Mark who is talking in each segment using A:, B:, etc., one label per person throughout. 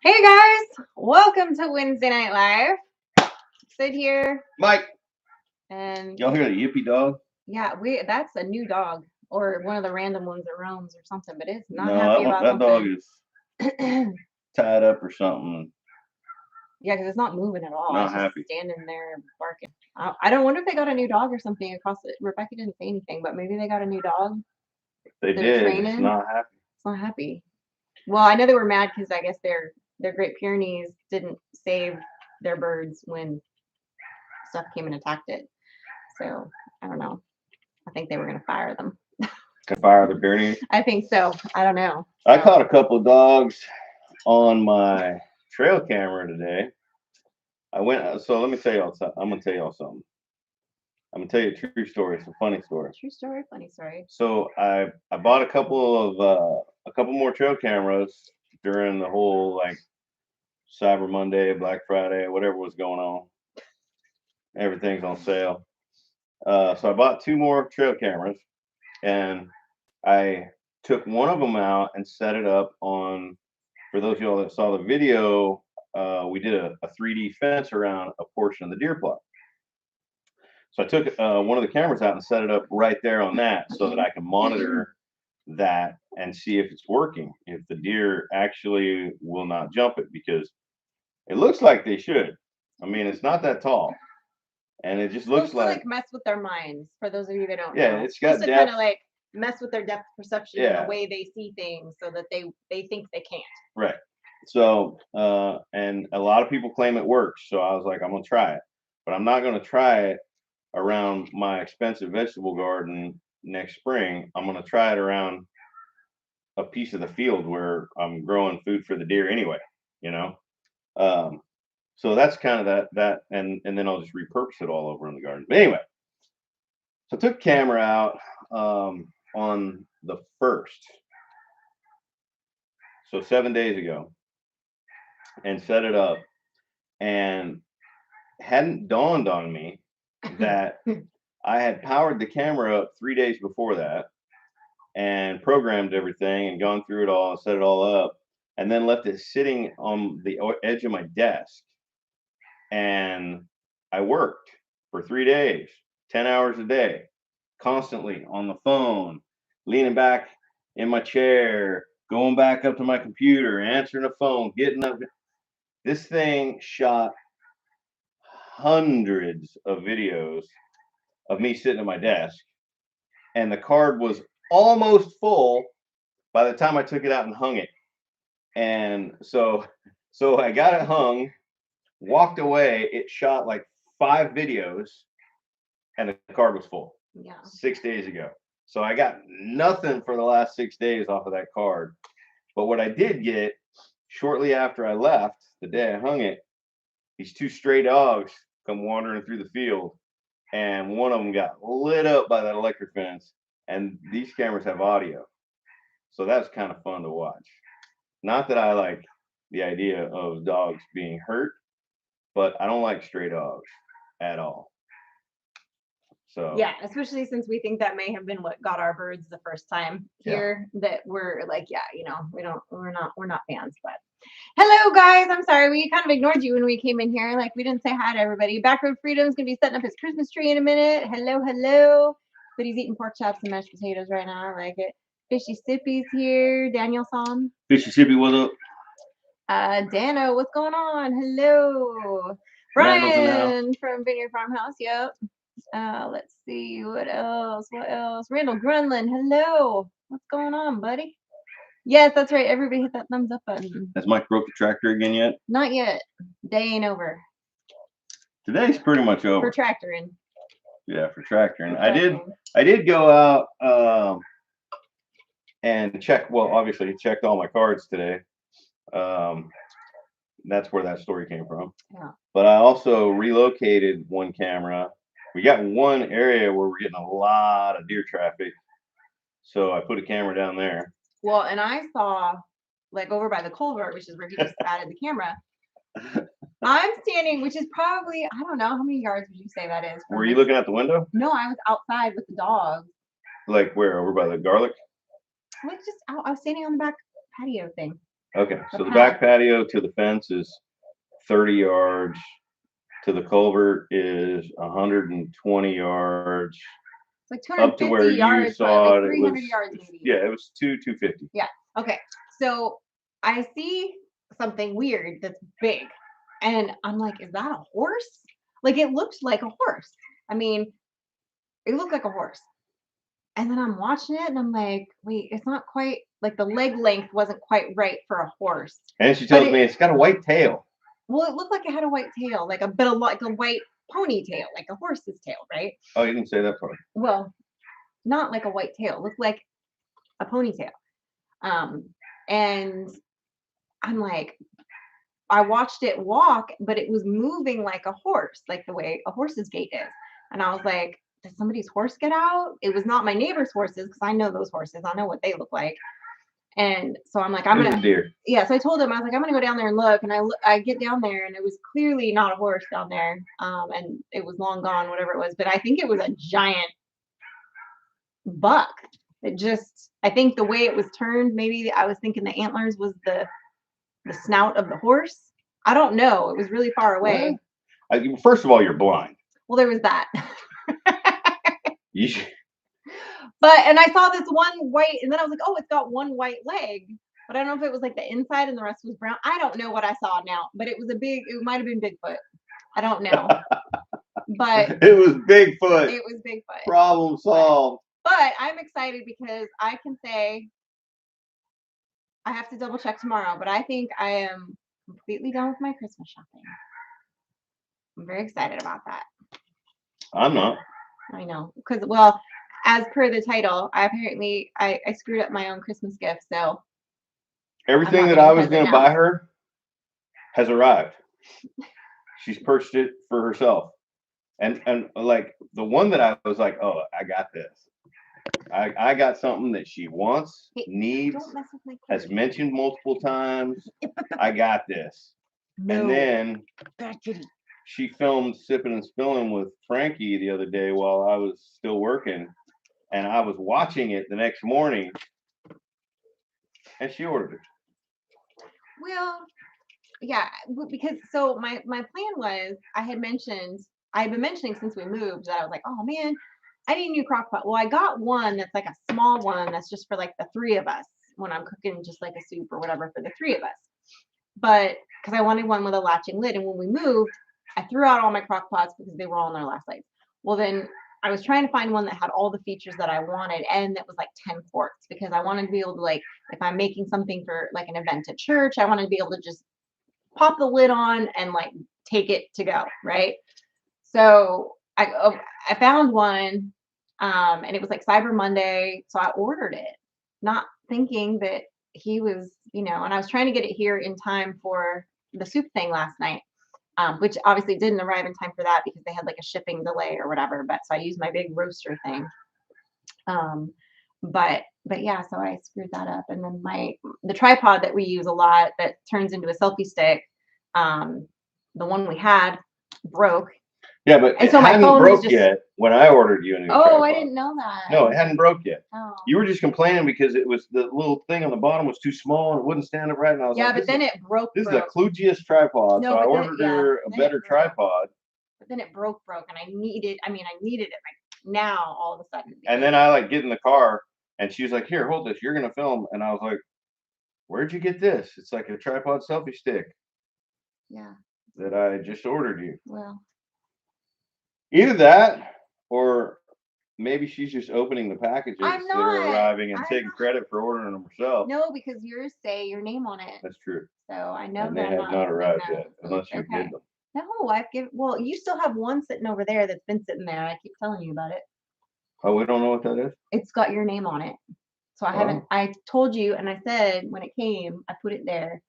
A: Hey guys, welcome to Wednesday Night Live. Sid here,
B: Mike,
A: and
B: y'all hear the yippee dog?
A: yeah, that's a new dog or one of the random ones that roams or something, but it's not
B: No,
A: happy about
B: that dog
A: something.
B: is tied up or something.
A: Yeah, because it's not moving at all.
B: Not
A: It's just
B: happy.
A: standing there barking. I don't wonder if they got a new dog or something across it. Rebecca didn't say anything, but maybe they got a new dog.
B: They
A: They're
B: did.
A: training.
B: It's not happy.
A: It's not happy. Well, I know they were mad because I guess their Great Pyrenees didn't save their birds when stuff came and attacked it. So I don't know. I think they were gonna fire them.
B: Can fire the Pyrenees.
A: I think so. I don't know.
B: I caught a couple of dogs on my trail camera today. I went. So let me tell y'all something. I'm gonna tell y'all something. I'm gonna tell you a true story. It's a funny story.
A: True story, funny story.
B: So I bought a couple more trail cameras during the whole like Cyber Monday, Black Friday, whatever was going on. Everything's on sale. So I bought two more trail cameras, and I took one of them out and set it up on. For those of y'all that saw the video, we did a 3D fence around a portion of the deer plot. So I took one of the cameras out and set it up right there on that, so that I can monitor that and see if it's working. If the deer actually will not jump it, because it looks like they should. I mean, it's not that tall. And it just looks
A: like mess with their minds. For those of you that don't know,
B: yeah, it's got
A: just to kind of like mess with their depth perception and the way they see things, so that they think they can't.
B: Right. So, and a lot of people claim it works. So I was like, I'm gonna try it, but I'm not gonna try it around my expensive vegetable garden next spring. I'm gonna try it around a piece of the field where I'm growing food for the deer anyway. You know. So that's kind of that, and then I'll just repurpose it all over in the garden. But anyway, so I took camera out on the 1st, so 7 days ago, and set it up, and hadn't dawned on me that I had powered the camera up 3 days before that and programmed everything and gone through it all and set it all up, and then left it sitting on the edge of my desk. And I worked for 3 days, 10 hours a day, constantly on the phone, leaning back in my chair, going back up to my computer, answering the phone, getting up. This thing shot hundreds of videos of me sitting at my desk, and the card was almost full by the time I took it out and hung it. And so I got it hung, walked away. It shot like 5 videos, and the card was full.
A: Yeah.
B: 6 days ago. So I got nothing for the last 6 days off of that card. But what I did get shortly after I left, the day I hung it, these 2 stray dogs come wandering through the field, and one of them got lit up by that electric fence. And these cameras have audio, so that's kind of fun to watch. Not that I like the idea of dogs being hurt, but I don't like stray dogs at all. So
A: yeah, especially since we think that may have been what got our birds the first time here. Yeah. That we're like, yeah, you know, we're not fans. But hello guys, I'm sorry we kind of ignored you when we came in here. Like we didn't say hi to everybody. Backroad Freedom's gonna be setting up his Christmas tree in a minute. Hello. But he's eating pork chops and mashed potatoes right now. I like it. Fishy Sippy's here. Daniel-san.
B: Fishy Sippy, what up?
A: Dano, what's going on? Hello. Brian from Vineyard Farmhouse. Yep. Let's see what else. Randall Grunland. Hello. What's going on, buddy? Yes, that's right. Everybody hit that thumbs up button.
B: Has Mike broke the tractor again yet?
A: Not yet. Day ain't over.
B: Today's pretty much over.
A: For tractoring.
B: Yeah, for tractoring. I did go out and check. Well, obviously checked all my cards today. That's where that story came from.
A: Yeah.
B: But I also relocated one camera. We got one area where we're getting a lot of deer traffic, so I put a camera down there.
A: Well, and I saw, like over by the Culvert, which is where he just added the camera. I'm standing, which is probably, I don't know, how many yards would you say that is?
B: Were you looking out the window?
A: No, I was outside with the dogs.
B: Like where? Over by the garlic?
A: Like just out, I was standing on the back patio thing.
B: Okay, so the back patio to the fence is 30 yards. To the culvert is 120 yards.
A: It's like
B: Up to
A: 250
B: where you
A: yards, but
B: saw
A: like
B: it,
A: 300 yards maybe.
B: Yeah, it was 250.
A: Yeah. Okay. So I see something weird that's big, and I'm like, is that a horse? Like it looked like a horse. I mean, it looked like a horse. And then I'm watching it and I'm like, wait, it's not quite like the leg length wasn't quite right for a horse.
B: And she tells me it's got a white tail.
A: Well, it looked like it had a white tail, like a bit of like a white ponytail, like a horse's tail, right?
B: Oh, you didn't say that part.
A: Well, not like a white tail, it looked like a ponytail. And I'm like, I watched it walk, but it was moving like a horse, like the way a horse's gait is. And I was like, did somebody's horse get out? It was not my neighbor's horses because I know those horses. I know what they look like. And so I'm like, I'm gonna
B: deer.
A: Yeah, so I told him, I was like, I'm gonna go down there and look. And I get down there and it was clearly not a horse down there. And it was long gone, whatever it was. But I think it was a giant buck. I think the way it was turned, maybe I was thinking the antlers was the snout of the horse. I don't know. It was really far away.
B: First of all, you're blind.
A: Well, there was that.
B: You
A: And I saw this one white, and then I was like, oh, it's got one white leg. But I don't know if it was like the inside and the rest was brown. I don't know what I saw now, but it might have been Bigfoot. I don't know. But
B: it was Bigfoot.
A: It was Bigfoot.
B: Problem solved.
A: But I'm excited because I can say, I have to double check tomorrow, but I think I am completely done with my Christmas shopping. I'm very excited about that.
B: I'm not.
A: I know, because well, as per the title, I screwed up my own Christmas gift. So
B: everything that I was going to buy her has arrived. She's purchased it for herself, and like the one that I was like, oh, I got this. I got something that she wants, needs, has mentioned multiple times. I got this. No. And then she filmed Sipping and Spilling with Frankie the other day while I was still working. And I was watching it the next morning. And she ordered it.
A: Well, yeah, because so my plan was I had been mentioning since we moved that I was like, oh man, I need a new crock pot. Well, I got one that's like a small one that's just for like the three of us when I'm cooking just like a soup or whatever for the three of us. But because I wanted one with a latching lid. And when we moved, I threw out all my crock pots because they were all on their last legs. Well, then I was trying to find one that had all the features that I wanted and that was like 10 quarts because I wanted to be able to, like, if I'm making something for like an event at church, I wanted to be able to just pop the lid on and like take it to go, right? So I found one, and it was like Cyber Monday, so I ordered it, not thinking that he was, and I was trying to get it here in time for the soup thing last night, which obviously didn't arrive in time for that because they had like a shipping delay or whatever. But so I used my big roaster thing, but yeah, so I screwed that up, and then the tripod that we use a lot that turns into a selfie stick, the one we had broke.
B: Yeah, but it hadn't broke yet when I ordered you a new tripod.
A: I didn't know that.
B: No, it hadn't broke yet.
A: Oh.
B: You were just complaining because it was the little thing on the bottom was too small and it wouldn't stand up right. And I was like,
A: but then it broke.
B: This is the kludgiest tripod. So I ordered her a better tripod.
A: But then it broke, and I needed it like now all of a sudden.
B: And then I like get in the car and she was like, here, hold this. You're going to film. And I was like, where'd you get this? It's like a tripod selfie stick.
A: Yeah.
B: That I just ordered you.
A: Well.
B: Either that, or maybe she's just opening the packages that are arriving and taking credit for ordering them herself.
A: No, because yours say your name on it.
B: That's true.
A: So I know
B: and they have not arrived yet, unless you did them.
A: No, well, you still have one sitting over there that's been sitting there. I keep telling you about it.
B: Oh, we don't know what that is?
A: It's got your name on it. So I told you, and I said when it came, I put it there.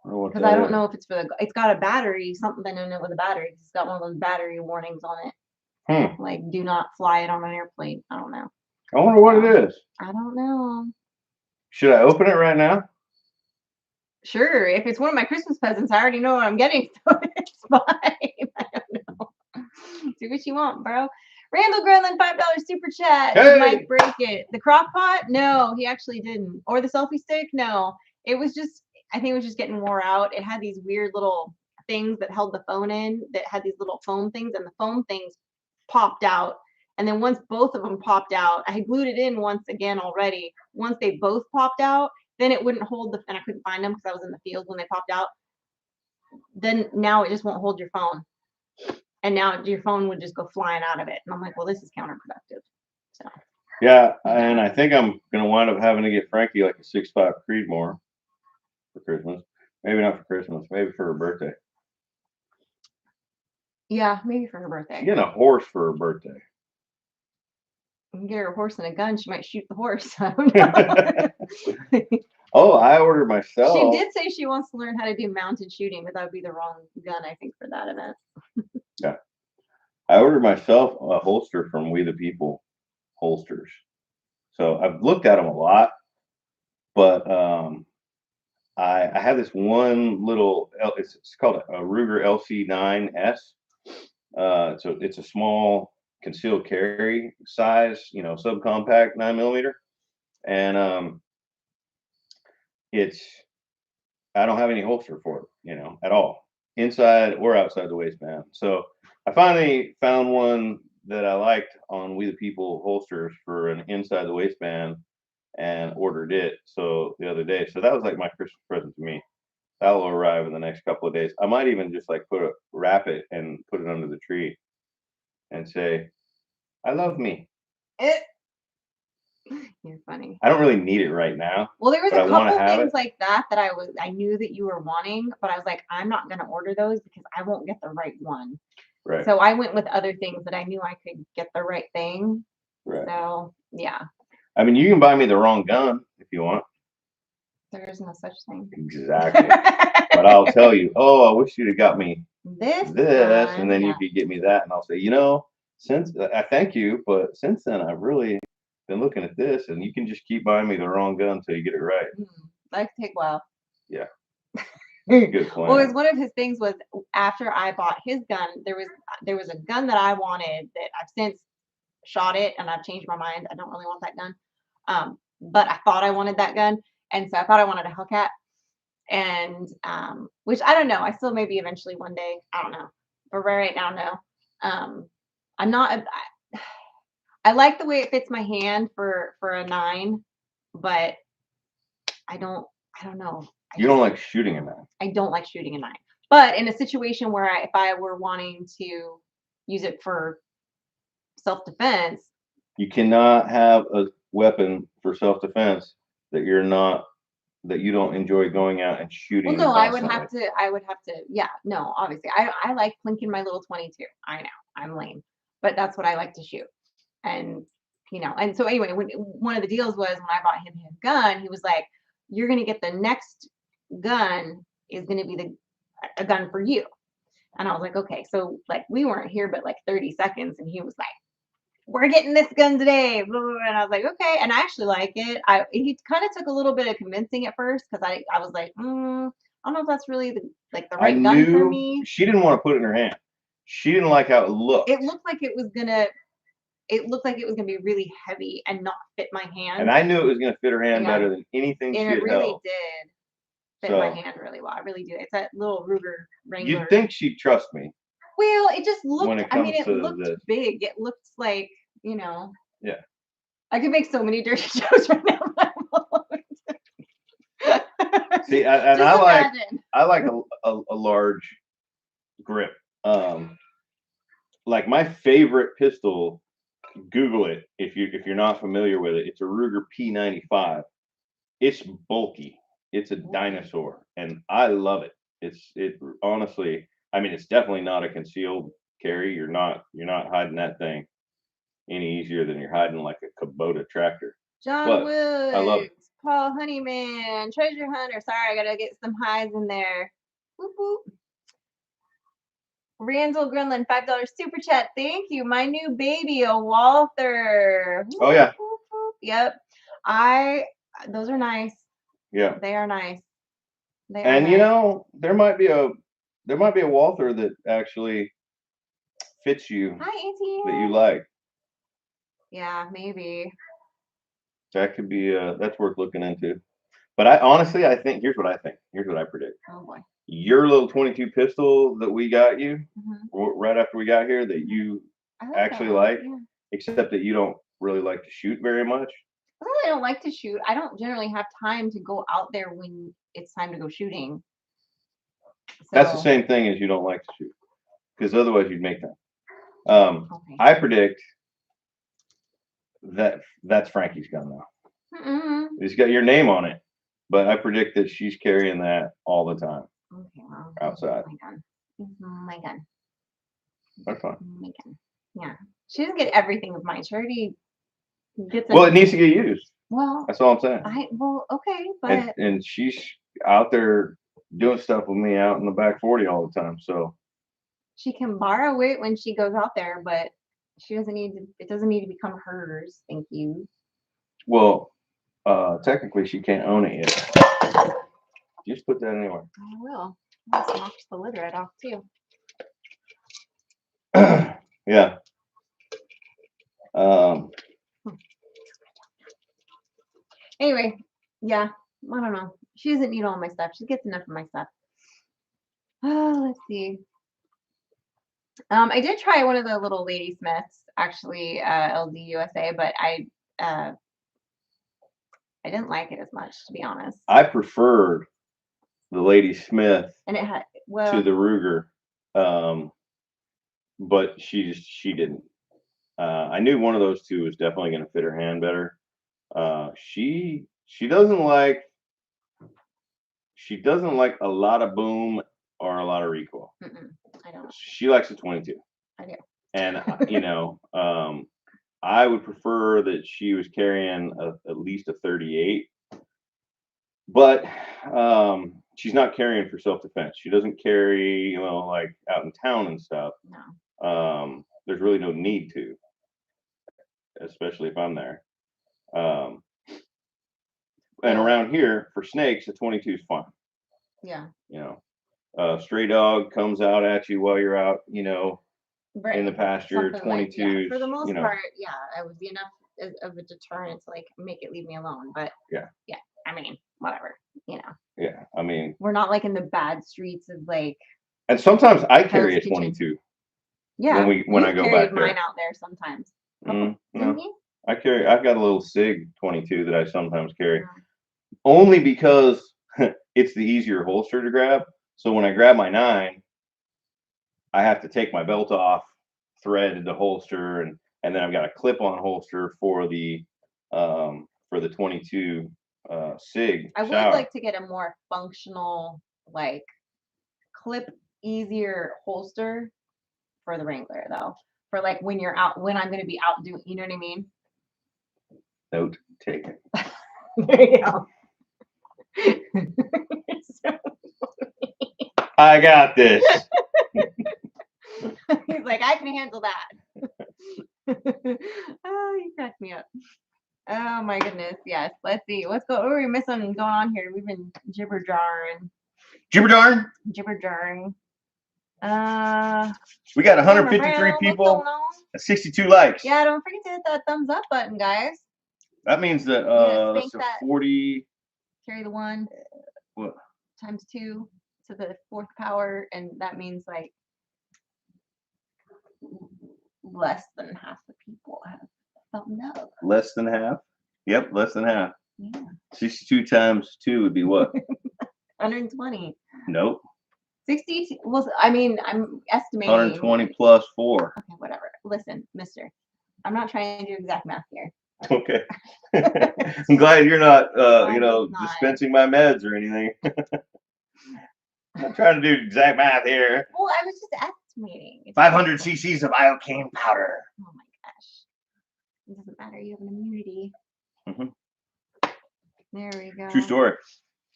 A: Because I don't know if it's it's got a battery, something in it with a battery. It's got one of those battery warnings on it. Like, do not fly it on an airplane. I don't know.
B: I wonder what it is.
A: I don't know.
B: Should I open it right now?
A: Sure. If it's one of my Christmas presents, I already know what I'm getting. So it's fine. I don't know. Do what you want, bro. Randall Grenland, $5 super chat. Hey! Did Mike break it? The crock pot? No, he actually didn't. Or the selfie stick? No. It was just, I think it was just getting wore out. It had these weird little things that held the phone in that had these little foam things, and the foam things popped out. And then once both of them popped out, I had glued it in once again already. Once they both popped out, then it wouldn't hold and I couldn't find them because I was in the field when they popped out. Then now it just won't hold your phone. And now your phone would just go flying out of it. And I'm like, well, this is counterproductive. So
B: Yeah, and I think I'm gonna wind up having to get Frankie like a 6.5 Creedmoor for Christmas. Maybe not for Christmas, maybe for her birthday.
A: yeah, maybe for her birthday.
B: She's getting a horse for her birthday.
A: You can get her a horse and a gun. She might shoot the horse. I don't know.
B: Oh, I ordered myself.
A: She did say she wants to learn how to do mounted shooting, but that would be the wrong gun, I think, for that event.
B: Yeah, I ordered myself a holster from We the People holsters. So I've looked at them a lot, but I have this one little. It's called a Ruger LC9S. So it's a small concealed carry size, subcompact 9mm, and it's I don't have any holster for it, at all, inside or outside the waistband. So I finally found one that I liked on We the People holsters for an inside the waistband and ordered it the other day. So that was like my Christmas present to me. That will arrive in the next couple of days. I might even just like wrap it and put it under the tree and say, I love me.
A: You're funny.
B: I don't really need it right now.
A: Well, there was a couple things like that I knew that you were wanting, but I was like, I'm not going to order those because I won't get the right one.
B: Right.
A: So I went with other things that I knew I could get the right thing.
B: Right.
A: So yeah.
B: I mean, you can buy me the wrong gun if you want.
A: There is no such thing.
B: Exactly. But I'll tell you, I wish you'd have got me
A: this,
B: and then you could get me that, and I'll say, since I thank you, but since then I've really been looking at this, and you can just keep buying me the wrong gun until you get it right.
A: That could take a while.
B: Yeah. Good plan.
A: Well, it was one of his things was after I bought his gun, there was a gun that I wanted that I've since shot it and I've changed my mind. I don't really want that gun. But I thought I wanted that gun, and so I thought I wanted a Hellcat. And which I don't know. I still maybe eventually one day. I don't know. But right now, no. I'm not. I like the way it fits my hand for a 9, but I don't know.
B: You don't like shooting a 9.
A: I don't like shooting a 9. But in a situation where if I were wanting to use it for self-defense,
B: you cannot have a weapon for self-defense that you don't enjoy going out and shooting.
A: Well, no, I would have to. Yeah, no, obviously, I like plinking my little 22. I know I'm lame, but that's what I like to shoot. And and so anyway, one of the deals was when I bought him his gun, he was like, "You're gonna get the next gun is gonna be a gun for you." And I was like, "Okay." So like we weren't here but like 30 seconds, and he was like, "We're getting this gun today." Blah, blah, blah. And I was like, "Okay." And I actually like it. He kind of took a little bit of convincing at first because I was like, I don't know if that's really the right gun for me.
B: She didn't want to put it in her hand. She didn't like how it looked.
A: It looked like it was gonna be really heavy and not fit my hand.
B: And I knew it was gonna fit her hand better than anything she had held.
A: And it really did fit my hand really well. I really do. It's that little Ruger Wrangler.
B: You'd think she'd trust me.
A: Well, it just looked. It looked
B: this.
A: big. It looked like
B: Yeah.
A: I could make so many dirty jokes right now.
B: See, I like a large grip. Like my favorite pistol. Google it if you're not familiar with it. It's a Ruger P95. It's bulky. It's a dinosaur, and I love it. It honestly. I mean, it's definitely not a concealed carry. You're not hiding that thing any easier than you're hiding like a Kubota tractor.
A: John Woods,
B: I love it.
A: Paul Honeyman, Treasure Hunter. Sorry, I gotta get some highs in there. Whoop, whoop. Randall Grunland, $5 super chat. Thank you. My new baby, a Walther.
B: Oh yeah.
A: Whoop, whoop. Yep. Those are nice.
B: Yeah.
A: They are nice.
B: And there might be a Walther that actually fits you.
A: Hi, Auntie.
B: That you like.
A: Yeah, maybe.
B: That could be that's worth looking into. But I honestly, I think here's what I think. Here's what I predict.
A: Oh boy.
B: Your little 22 pistol that we got you
A: Mhm.
B: right after we got here that you
A: I like that
B: actually
A: one.
B: like,
A: Yeah.
B: except that you don't really like to shoot very much.
A: I really don't like to shoot. I don't generally have time to go out there when it's time to go shooting.
B: That's the
A: So
B: same thing as you don't like to shoot, because otherwise you'd make time.
A: okay.
B: I predict that that's Frankie's gun now.
A: Mm-mm.
B: It's got your name on it, but I predict that she's carrying that all the time
A: Okay, well,
B: outside.
A: my gun. My gun.
B: That's fine.
A: My gun. Yeah. She doesn't get everything of mine. She already gets
B: Well,
A: it.
B: it needs to get used.
A: Well,
B: That's all I'm saying.
A: okay,
B: And
A: but
B: and she's out there doing stuff with me out in the back 40 all the time. So
A: she can borrow it when she goes out there, but she doesn't need to, it doesn't need to become hers. Thank you.
B: well, technically she can't own it yet. Just put that anywhere.
A: I will. I'll smash the lid right off too.
B: Yeah. Um,
A: Anyway, yeah, I don't know. She doesn't need all my stuff. She gets enough of my stuff. Oh, let's see. I did try one of the little Lady Smiths, actually, LD USA, but uh, I didn't like it as much, to be honest.
B: I preferred the Lady Smith
A: And it had,
B: to
A: well,
B: the Ruger, but she didn't. I knew one of those two was definitely going to fit her hand better. She doesn't like a lot of boom or a lot of recoil.
A: I don't.
B: She likes a 22.
A: I do.
B: And I would prefer that she was carrying at least a 38, but she's not carrying for self-defense. She doesn't carry, like out in town and stuff.
A: No.
B: There's really no need to, especially if I'm there. And
A: Yeah.
B: around here for snakes, a 22 is fine.
A: Yeah.
B: Stray dog comes out at you while you're out,
A: Right.
B: in the pasture.
A: Something like,
B: 22s,
A: for the most part, yeah, it would be enough of a deterrent to like make it leave me alone. But
B: Yeah.
A: I mean, whatever,
B: Yeah, I mean,
A: we're not like in the bad streets of like.
B: and sometimes I carry
A: Hell's
B: a 22.
A: Yeah,
B: when I go back
A: mine
B: there.
A: out there sometimes.
B: No,
A: Didn't you?
B: I've got a little SIG 22 that I sometimes carry,
A: Yeah.
B: only because it's the easier holster to grab. So when I grab my 9, I have to take my belt off, thread the holster, and then I've got a clip-on holster for the 22 SIG.
A: I would
B: shower.
A: like to get a more functional, like clip easier holster for the Wrangler though. For like when you're out, when I'm going to be out doing, you know what I mean?
B: Note taken.
A: There you go. So,
B: I got this.
A: he's like, I can handle that. Oh, you cracked me up. Oh my goodness. Yes. Let's see. What are we missing going on here? We've been jibber jarring.
B: Jibber darn.
A: Jibber jarring.
B: We got 153 people, 62 likes.
A: Yeah, don't forget to hit that thumbs up button, guys.
B: That means that that's a 40.
A: Carry the 1
B: What?
A: times 2 to the 4th power, and that means like less than half the people have thumbs up.
B: Less than half? Yep, less than half.
A: Yeah.
B: 62 times 2 would be what?
A: 120.
B: Nope.
A: 60. Well, I mean, I'm estimating.
B: 120 plus 4.
A: Okay, whatever. Listen, mister, I'm not trying to do exact math here.
B: Okay. I'm glad you're not,
A: Not.
B: dispensing my meds or anything. I'm not trying to do exact math here.
A: Well, I was just estimating.
B: 500 cc's of iocane powder.
A: Oh my gosh. It doesn't matter. You have an immunity. There we go.
B: True story.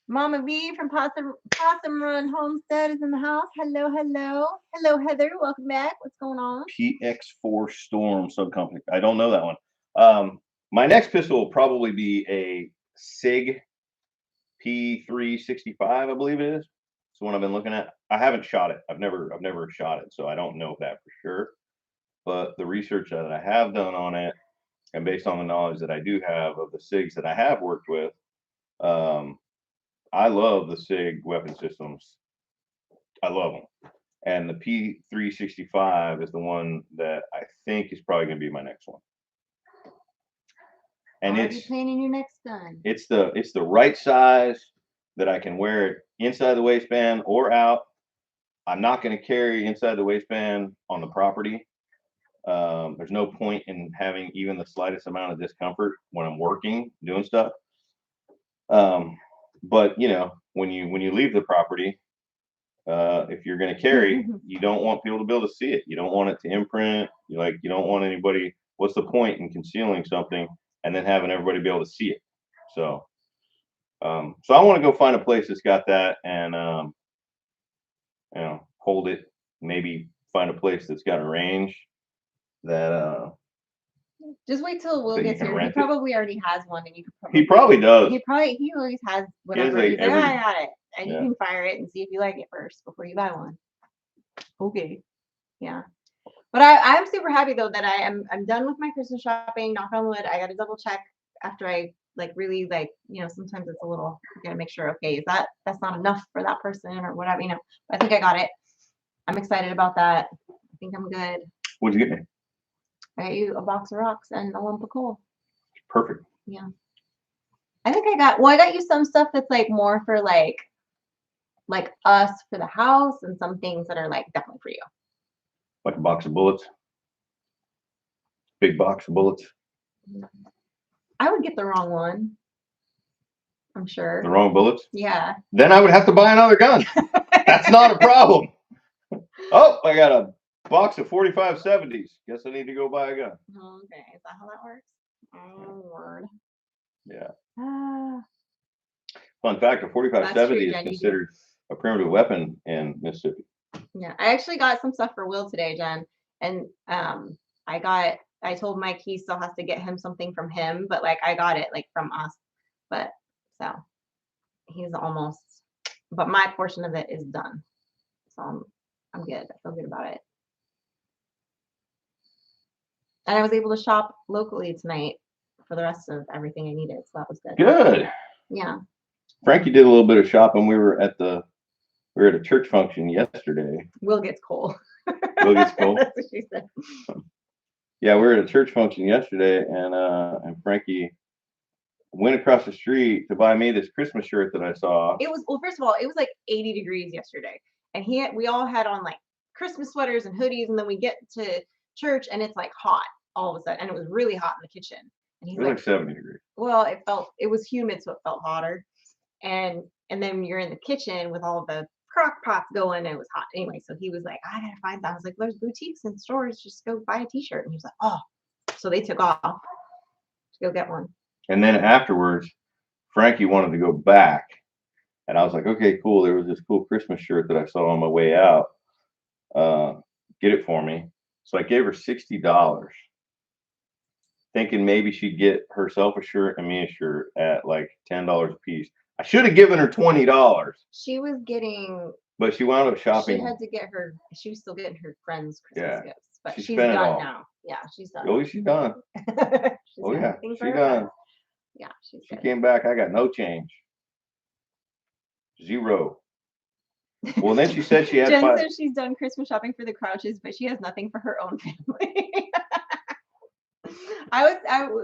A: Mama V from Possum Run Homestead is in the house. Hello, hello. Hello, Heather. Welcome back. What's going on?
B: PX4 Storm subcompany. I don't know that one. My next pistol will probably be a SIG P365, I believe it is. It's the one I've been looking at. I haven't shot it. I've never shot it, so I don't know that for sure. But the research that I have done on it, and based on the knowledge that I do have of the SIGs that I have worked with, I love the SIG weapon systems. I love them. And the P365 is the one that I think is probably going to be my next one. And
A: Already planning your next gun.
B: It's the right size that I can wear it inside the waistband or out. I'm not going to carry inside the waistband on the property. There's no point in having even the slightest amount of discomfort when I'm working, doing stuff. But you know, when you leave the property, if you're going to carry, you don't want people to be able to see it. You don't want it to imprint. You don't want anybody. What's the point in concealing something and then having everybody be able to see it? So, so I want to go find a place that's got that and you know, hold it. Maybe find a place that's got a range that
A: just wait till Will
B: that you
A: gets
B: can
A: here. He
B: rent it.
A: probably already has one, and you could
B: He probably does.
A: He always has whatever.
B: like
A: He's like,
B: every-
A: I got it, and
B: Yeah.
A: you can fire it and see if you like it first before you buy one. Okay, yeah. But I'm super happy though that I'm done with my Christmas shopping. Knock on wood. I got to double check after I like really like, you know, sometimes it's a little, you gotta make sure, okay, that's not enough for that person or whatever, you know. But I think I got it. I'm excited about that. I think I'm good.
B: What'd you get me?
A: I got you a box of rocks and a lump of coal.
B: Perfect.
A: Yeah. I think I got you some stuff that's like more for like us for the house, and some things that are like definitely for you.
B: Like a box of bullets. Big box of bullets.
A: I would get the wrong one. I'm sure.
B: The wrong bullets?
A: Yeah.
B: Then I would have to buy another gun. That's not a problem. Oh, I got a box of 4570s. Guess I need to go buy a gun.
A: Okay. Is that how that works? Oh, Lord.
B: Yeah.
A: Ah.
B: Fun fact, a 4570 is
A: Jen,
B: considered a primitive weapon in Mississippi.
A: Yeah. I actually got some stuff for Will today, Jen. And I told Mike he still has to get him something from him, but like I got it like from us. But so he's almost, but my portion of it is done. So I'm good. I feel good about it. And I was able to shop locally tonight for the rest of everything I needed. So that was good.
B: Good.
A: Yeah.
B: Frankie did a little bit of shopping. We were at a church function yesterday.
A: Will gets coal.
B: Will gets coal.
A: That's what she said.
B: Yeah, we were at a church function yesterday, and Frankie went across the street to buy me this Christmas shirt that I saw.
A: It was, well, first of all, it was like 80 degrees yesterday, and we all had on like Christmas sweaters and hoodies, and then we get to church and it's like hot all of a sudden, and it was really hot in the kitchen. And he's
B: It was like 70 degrees.
A: Well, it was humid, so it felt hotter, and then you're in the kitchen with all the crock pots going, and it was hot anyway. So he was like, I gotta find that. I was like, there's boutiques and stores, just go buy a t-shirt. And he was like, oh, so they took off to go get one.
B: And then afterwards, Frankie wanted to go back. And I was like, okay, cool. There was this cool Christmas shirt that I saw on my way out. Get it for me. So I gave her $60, thinking maybe she'd get herself a shirt and me a shirt at like $10 a piece. I should have given her $20.
A: She was getting,
B: but she wound up shopping.
A: She was still getting her friends' Christmas gifts. But she's
B: spent
A: done now. Yeah, she's done.
B: Oh, she's done. Oh, yeah, she's done.
A: Yeah,
B: she came back. I got no change. Zero. Well, then she said she had
A: Jen says she's done Christmas shopping for the Crouches, but she has nothing for her own family.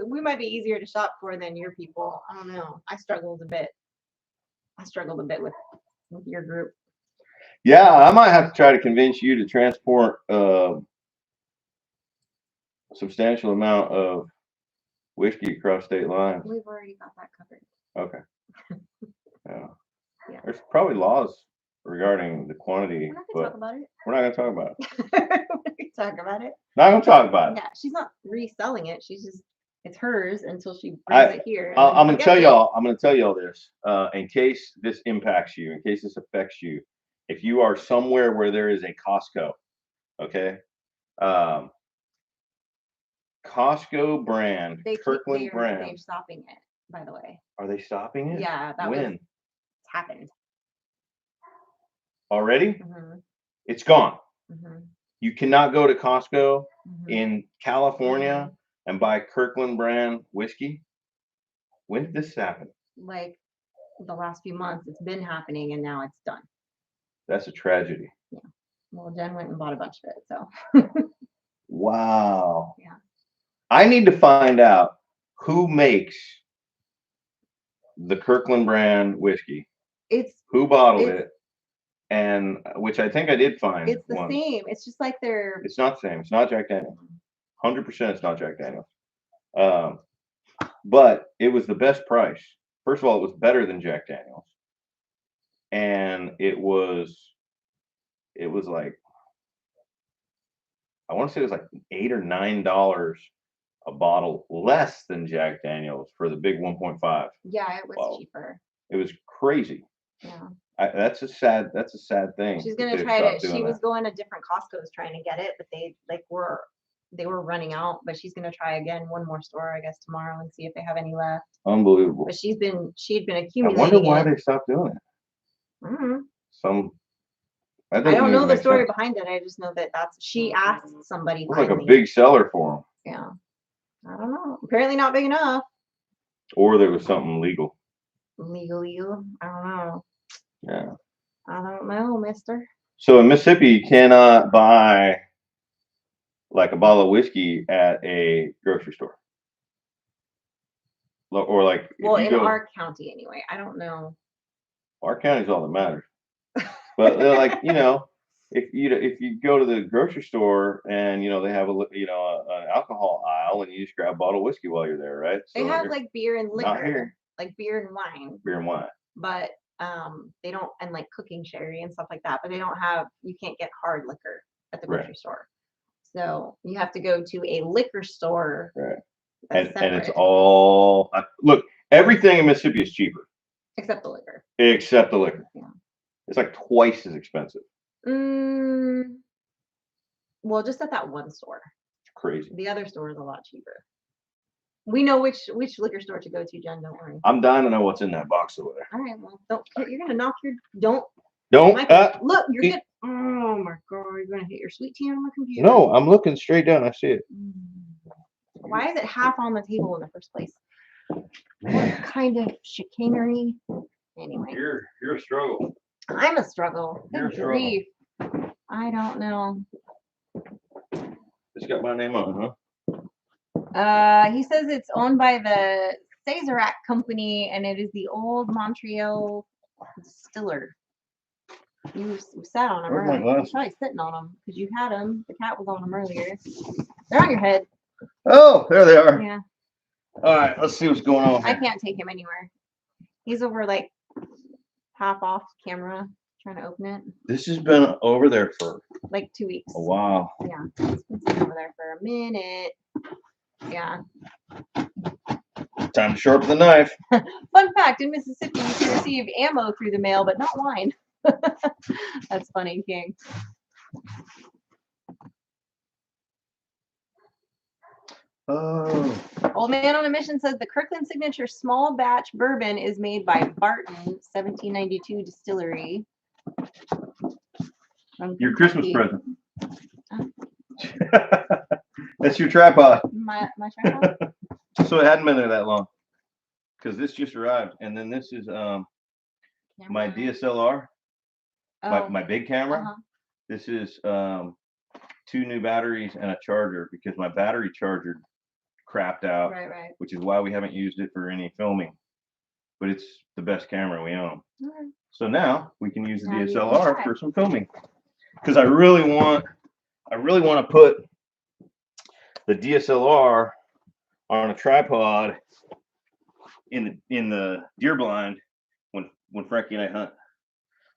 A: We might be easier to shop for than your people. I don't know. I struggled a bit with your group.
B: Yeah, I might have to try to convince you to transport a substantial amount of whiskey across state lines.
A: We've already got that covered.
B: Okay. Yeah. There's probably laws regarding the quantity.
A: We're not going to talk about it.
B: We're not going to talk about it.
A: We're not going to talk about it.
B: Not going to talk about it.
A: Yeah, she's not reselling it. It's hers until she brings it here.
B: I'm going to tell y'all. I'm going to tell y'all this in case this impacts you, in case this affects you. If you are somewhere where there is a Costco, okay, Costco brand, Kirkland brand.
A: They're stopping it, by the way.
B: Are they stopping it?
A: Yeah,
B: when?
A: It's happened.
B: Already?
A: Mm-hmm.
B: It's gone.
A: Mm-hmm.
B: You cannot go to Costco in California and buy Kirkland brand whiskey. When did this happen?
A: Like the last few months. It's been happening, and now it's done.
B: That's a tragedy.
A: Yeah. Well, Jen went and bought a bunch of it, so.
B: Wow.
A: Yeah.
B: I need to find out who makes the Kirkland brand whiskey. Who bottled it, and which I think I did find.
A: It's the same. It's just like they're.
B: It's not the same. It's not Jack Daniels. 100%. It's not Jack Daniels. But it was the best price. First of all, it was better than Jack Daniels, and it was like, I want to say it was like $8 or $9 a bottle less than Jack Daniels for the big 1.5.
A: Yeah, it was
B: bottle.
A: cheaper.
B: It was crazy.
A: Yeah.
B: That's a sad thing.
A: She's gonna try to. She was going to different Costco's trying to get it, but they were running out. But she's gonna try again, one more store, I guess, tomorrow, and see if they have any left.
B: Unbelievable.
A: But she'd been accumulating.
B: I wonder why they stopped doing it.
A: Mm-hmm. I don't know the story behind it. I just know that she asked somebody.
B: It's like a big seller for them.
A: Yeah. I don't know. Apparently not big enough.
B: Or there was something legal.
A: Legal? I don't know.
B: Yeah.
A: I don't know, mister.
B: So in Mississippi, you cannot buy like a bottle of whiskey at a grocery store. Or like,
A: well, in our county anyway. I don't know.
B: Our county's all that matters. But they're like, if you go to the grocery store and they have an alcohol aisle, and you just grab a bottle of whiskey while you're there, right?
A: So they have like beer and liquor.
B: Not here.
A: Like beer and wine.
B: Beer and wine.
A: But they don't, and like cooking sherry and stuff like that, but they don't have, you can't get hard liquor at the grocery store. So you have to go to a liquor store.
B: Right. And it's all, look, everything in Mississippi is cheaper.
A: Except the liquor.
B: Yeah. It's like twice as expensive.
A: Well, just at that one store.
B: It's crazy.
A: The other store is a lot cheaper. We know which liquor store to go to, Jen. Don't worry.
B: I'm dying to know what's in that box over there.
A: All right. Well, you're gonna knock your. Don't. Look, you're good. Oh my God! You're gonna hit your sweet tea on my computer.
B: No, I'm looking straight down. I see it.
A: Why is it half on the table in the first place? What kind of chicanery? Anyway.
B: You're a struggle.
A: I'm a struggle.
B: You're a struggle.
A: Grief. I don't know.
B: It's got my name on it, huh?
A: He says it's owned by the Sazerac company, and it is the old Montreal distiller. You sat on them earlier. You're probably sitting on them because you had them. The cat was on them earlier. They're on your head.
B: Oh, there they are.
A: Yeah.
B: All right, let's see what's going on.
A: I can't take him anywhere. He's over like half off camera trying to open it.
B: This has been over there for
A: like 2 weeks.
B: A while.
A: Yeah, it's been sitting over there for a minute. Yeah.
B: Time to sharpen the knife.
A: Fun fact, in Mississippi, you can receive ammo through the mail, but not wine. That's funny, King.
B: Oh.
A: Old Man on a Mission says the Kirkland Signature Small Batch Bourbon is made by Barton 1792 Distillery.
B: Your Christmas present. That's your tripod.
A: My tripod?
B: So it hadn't been there that long. Because this just arrived. And then this is my DSLR. My big camera. This is 2 new batteries and a charger, because my battery charger crapped out.
A: Right.
B: Which is why we haven't used it for any filming. But it's the best camera we own. So now we can use the DSLR for some filming. Because I really want to put the DSLR on a tripod in the deer blind when Frankie and I hunt.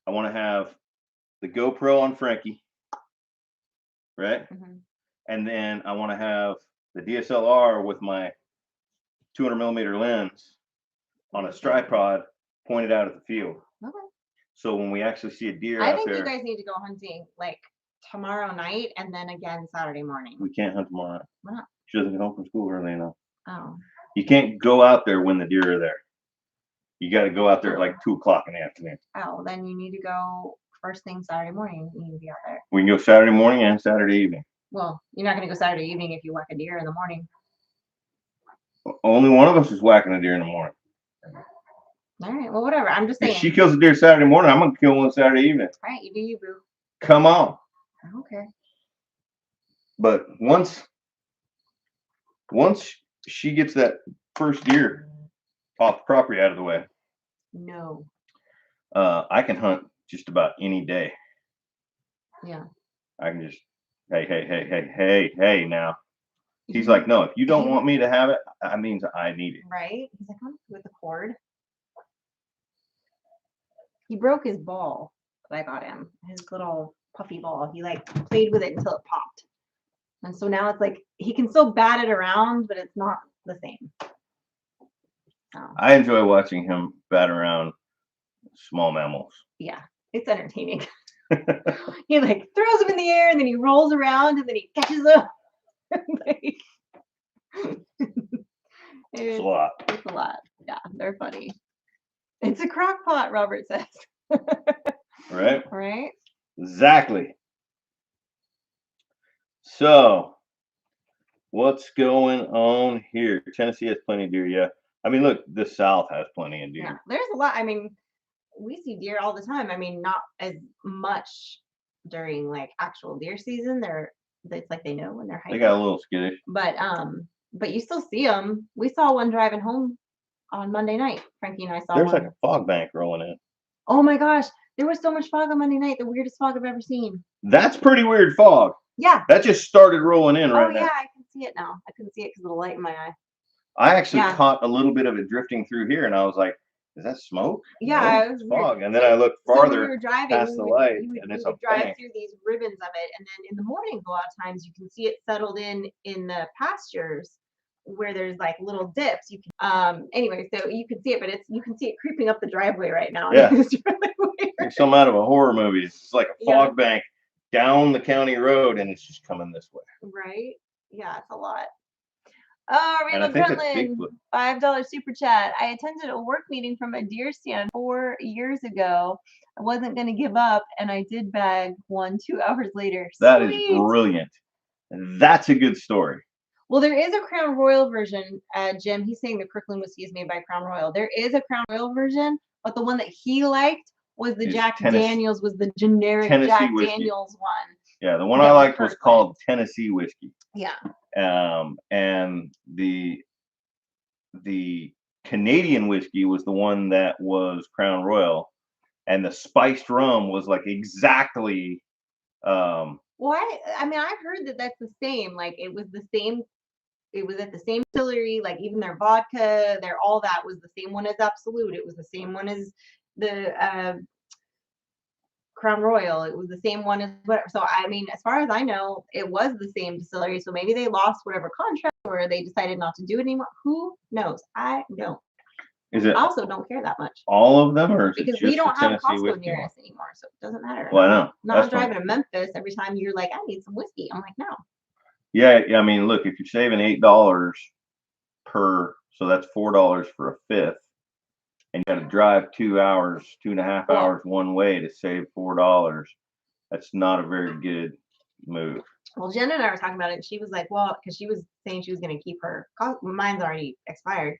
B: I want to have the GoPro on Frankie, right? And then I want to have the DSLR with my 200mm lens on a tripod pointed out at the field. So when we actually see a deer out there, I think
A: you guys need to go hunting like tomorrow night and then again Saturday morning.
B: We can't hunt tomorrow night.
A: Why not?
B: She doesn't get home from school early enough.
A: Oh.
B: You can't go out there when the deer are there. You got to go out there at like 2 o'clock in the afternoon.
A: Oh, then you need to go first thing Saturday morning. You need to be out there.
B: We can go Saturday morning and Saturday evening.
A: Well, you're not going to go Saturday evening if you whack a deer in the morning.
B: Only one of us is whacking a deer in the morning.
A: All right. Well, whatever. I'm just
B: If
A: saying.
B: she kills a deer Saturday morning, I'm gonna kill one Saturday evening.
A: All right, you do you, boo.
B: Come on.
A: I don't care.
B: But once she gets that first deer off the property out of the way,
A: no.
B: I can hunt just about any day.
A: Yeah.
B: I can just hey now. He's like, no, if you don't want me to have it, that means I need it.
A: Right? He's like, I'm with the cord. He broke his ball that I got him. His little puffy ball. He like played with it until it popped. And so now it's like he can still bat it around, but it's not the same. So,
B: I enjoy watching him bat around small mammals.
A: yeah, it's entertaining. He like throws them in the air and then he rolls around and then he catches them.
B: It's a lot.
A: It's a lot. Yeah, they're funny. It's a crock pot, Robert says.
B: Right?
A: Right?
B: Exactly. So, what's going on here? Tennessee has plenty of deer, yeah. I mean, look, the South has plenty of deer.
A: Yeah, there's a lot. I mean, we see deer all the time. I mean, not as much during like actual deer season. It's like they know when they're hiking.
B: They got a little skittish.
A: But you still see them. We saw one driving home on Monday night. Frankie and I saw
B: There's
A: one.
B: like a fog bank rolling in.
A: Oh my gosh, there was so much fog on Monday night. The weirdest fog I've ever seen.
B: That's pretty weird fog.
A: Yeah.
B: That just started rolling in right now.
A: Oh yeah, I can see it now. I couldn't see it because of the light in my eye.
B: I actually caught a little bit of it drifting through here, and I was like, "Is that smoke?"
A: Yeah,
B: no, it's fog. And then I looked farther past the light, and it's a
A: drive
B: bank.
A: through these ribbons of it, and then in the morning, a lot of times you can see it settled in the pastures where there's like little dips. You can, anyway, so you can see it, but you can see it creeping up the driveway right now.
B: Yeah,
A: it's really weird.
B: Like something out of a horror movie. It's like a fog bank down the county road, and it's just coming this way.
A: Right? Yeah, it's a lot. Oh, Randall
B: Brundtland,
A: $5 super chat. I attended a work meeting from a deer stand 4 years ago. I wasn't going to give up, and I did bag one 2 hours later.
B: That is brilliant. That's a good story.
A: Well, there is a Crown Royal version, Jim. He's saying the Kirkland whiskey is made by Crown Royal. There is a Crown Royal version, but the one that he liked was the Jack Daniels, was the generic Jack Daniels one.
B: Yeah, the one I liked was called Tennessee whiskey.
A: Yeah.
B: And the Canadian whiskey was the one that was Crown Royal, and the spiced rum was like exactly.
A: Well, I mean, I've heard that that's the same. Like it was the same. It was at the same distillery. Like even their vodka, all that was the same one as Absolute. It was the same one as the Crown Royal. It was the same one as whatever. So I mean, as far as I know, it was the same distillery. So maybe they lost whatever contract, or they decided not to do it anymore. Who knows? I don't.
B: Is it?
A: I also don't care that much.
B: All of them, or is
A: because
B: it just
A: we don't have
B: Tennessee
A: Costco near us anymore, so it doesn't matter.
B: Well, I know.
A: Not driving to Memphis every time you're like, I need some whiskey. I'm like, no.
B: Yeah, I mean, look, if you're saving $8 per, so that's $4 for a fifth. And you got to drive 2 hours, 2.5 hours one way to save $4. That's not a very good move.
A: Well, Jen and I were talking about it. And she was like, well, because she was saying she was going to keep her, mine's already expired,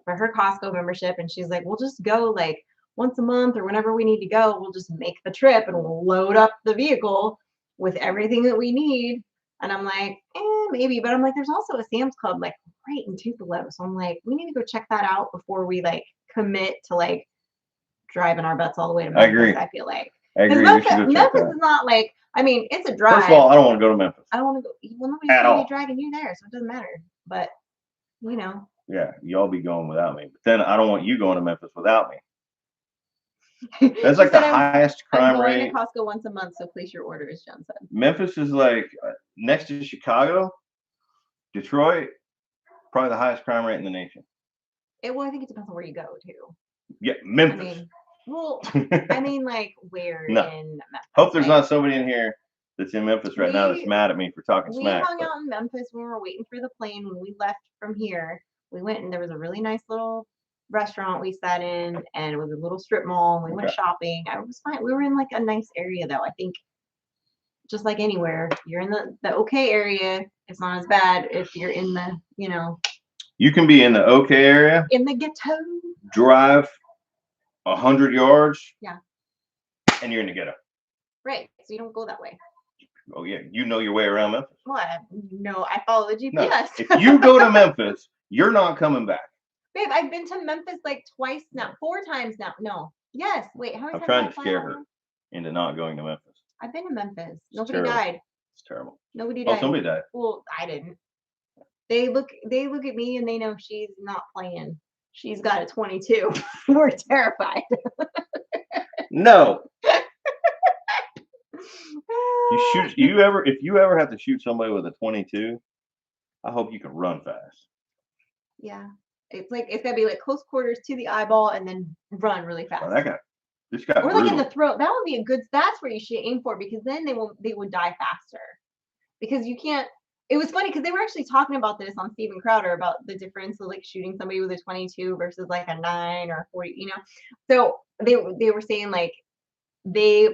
A: for her Costco membership. And she's like, we'll just go like once a month or whenever we need to go. We'll just make the trip and we'll load up the vehicle with everything that we need. And I'm like, maybe. But I'm like, there's also a Sam's Club like right in Tupelo. So I'm like, we need to go check that out before we like commit to like driving our butts all the way to Memphis. I agree. I feel like.
B: I agree.
A: Memphis is not like, I mean, it's a drive.
B: First of all, I don't want to go to Memphis.
A: I don't want to go. Well, nobody's going to be dragging you there, so it doesn't matter. But, you know.
B: Yeah, y'all be going without me. But then I don't want you going to Memphis without me. That's like the highest crime rate.
A: I'm going to Costco once a month, so place your order, as John said.
B: Memphis is like next to Chicago, Detroit, probably the highest crime rate in the nation.
A: Well, I think it depends on where you go, too.
B: Yeah, Memphis.
A: I mean, like where in Memphis?
B: Hope there's not somebody in here that's in Memphis right now that's mad at me for talking smack.
A: We hung out in Memphis when we were waiting for the plane. When we left from here, we went and there was a really nice little restaurant we sat in, and it was a little strip mall. And we went shopping. I was fine. We were in like a nice area, though. I think just like anywhere, you're in the okay area. It's not as bad if you're in the, you know.
B: You can be in the okay area.
A: In the ghetto.
B: drive 100 yards.
A: Yeah.
B: And you're in the ghetto.
A: Right. So you don't go that way.
B: Oh yeah, you know your way around Memphis.
A: Well, I follow the GPS.
B: No, if you go to Memphis, you're not coming back.
A: Babe, I've been to Memphis like twice now, 4 times now. No. Yes. Wait, how many
B: I'm
A: times
B: trying
A: have
B: to
A: I
B: scare
A: flown
B: her
A: out?
B: into not going to Memphis.
A: I've been to Memphis.
B: It's
A: Nobody
B: terrible.
A: died.
B: It's terrible.
A: Nobody died.
B: Oh, somebody died.
A: Well, I didn't. They look at me and they know she's not playing. She's got a 22. We're terrified.
B: No. If you ever have to shoot somebody with a 22, I hope you can run fast.
A: Yeah. It's gotta be like close quarters to the eyeball and then run really fast.
B: Oh, that guy. This guy.
A: Or like in the throat. That would be a good. That's where you should aim for because then they would die faster. Because you can't. It was funny because they were actually talking about this on Steven Crowder about the difference of like shooting somebody with a 22 versus like a 9 or a 40. You know, so they were saying like they.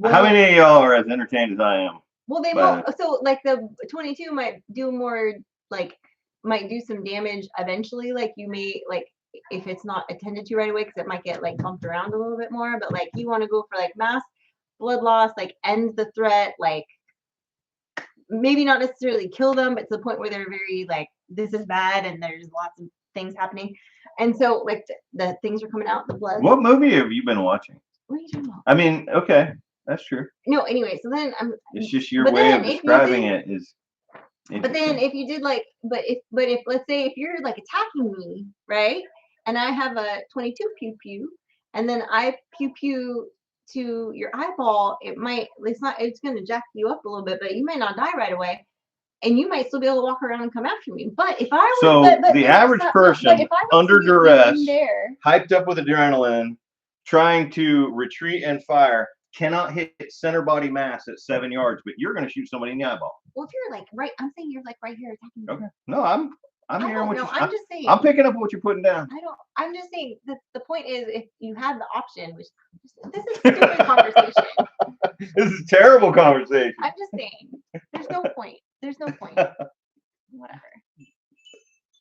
B: How many of y'all are as entertained as I am?
A: Well, they won't. So like the 22 might do more like might do some damage eventually. Like you may like if it's not attended to right away because it might get like bumped around a little bit more. But like you want to go for like mass blood loss, like end the threat, like maybe not necessarily kill them, but to the point where they're very like this is bad and there's lots of things happening. And so like the things are coming out, the blood.
B: What movie have you been watching?
A: What are you talking about?
B: I mean, okay, that's true.
A: No, anyway, so then
B: it's just your way of describing it is.
A: But then if you did like, but if let's say if you're like attacking me, right, and I have a 22 pew pew, and then I pew pew to your eyeball, it's gonna jack you up a little bit, but you might not die right away. And you might still be able to walk around and come after me. But if I was
B: the average person under duress, hyped up with adrenaline, trying to retreat and fire, cannot hit center body mass at 7 yards, but you're going to shoot somebody in the eyeball.
A: Well, if you're like right, I'm saying you're like right here attacking me.
B: Okay. No, I'm hearing what you're saying.
A: I'm just saying.
B: I'm picking up what you're putting down.
A: I'm just saying that the point is if you had the option, which this is stupid conversation.
B: This is terrible conversation.
A: I'm just saying. There's no point. There's no point. Whatever.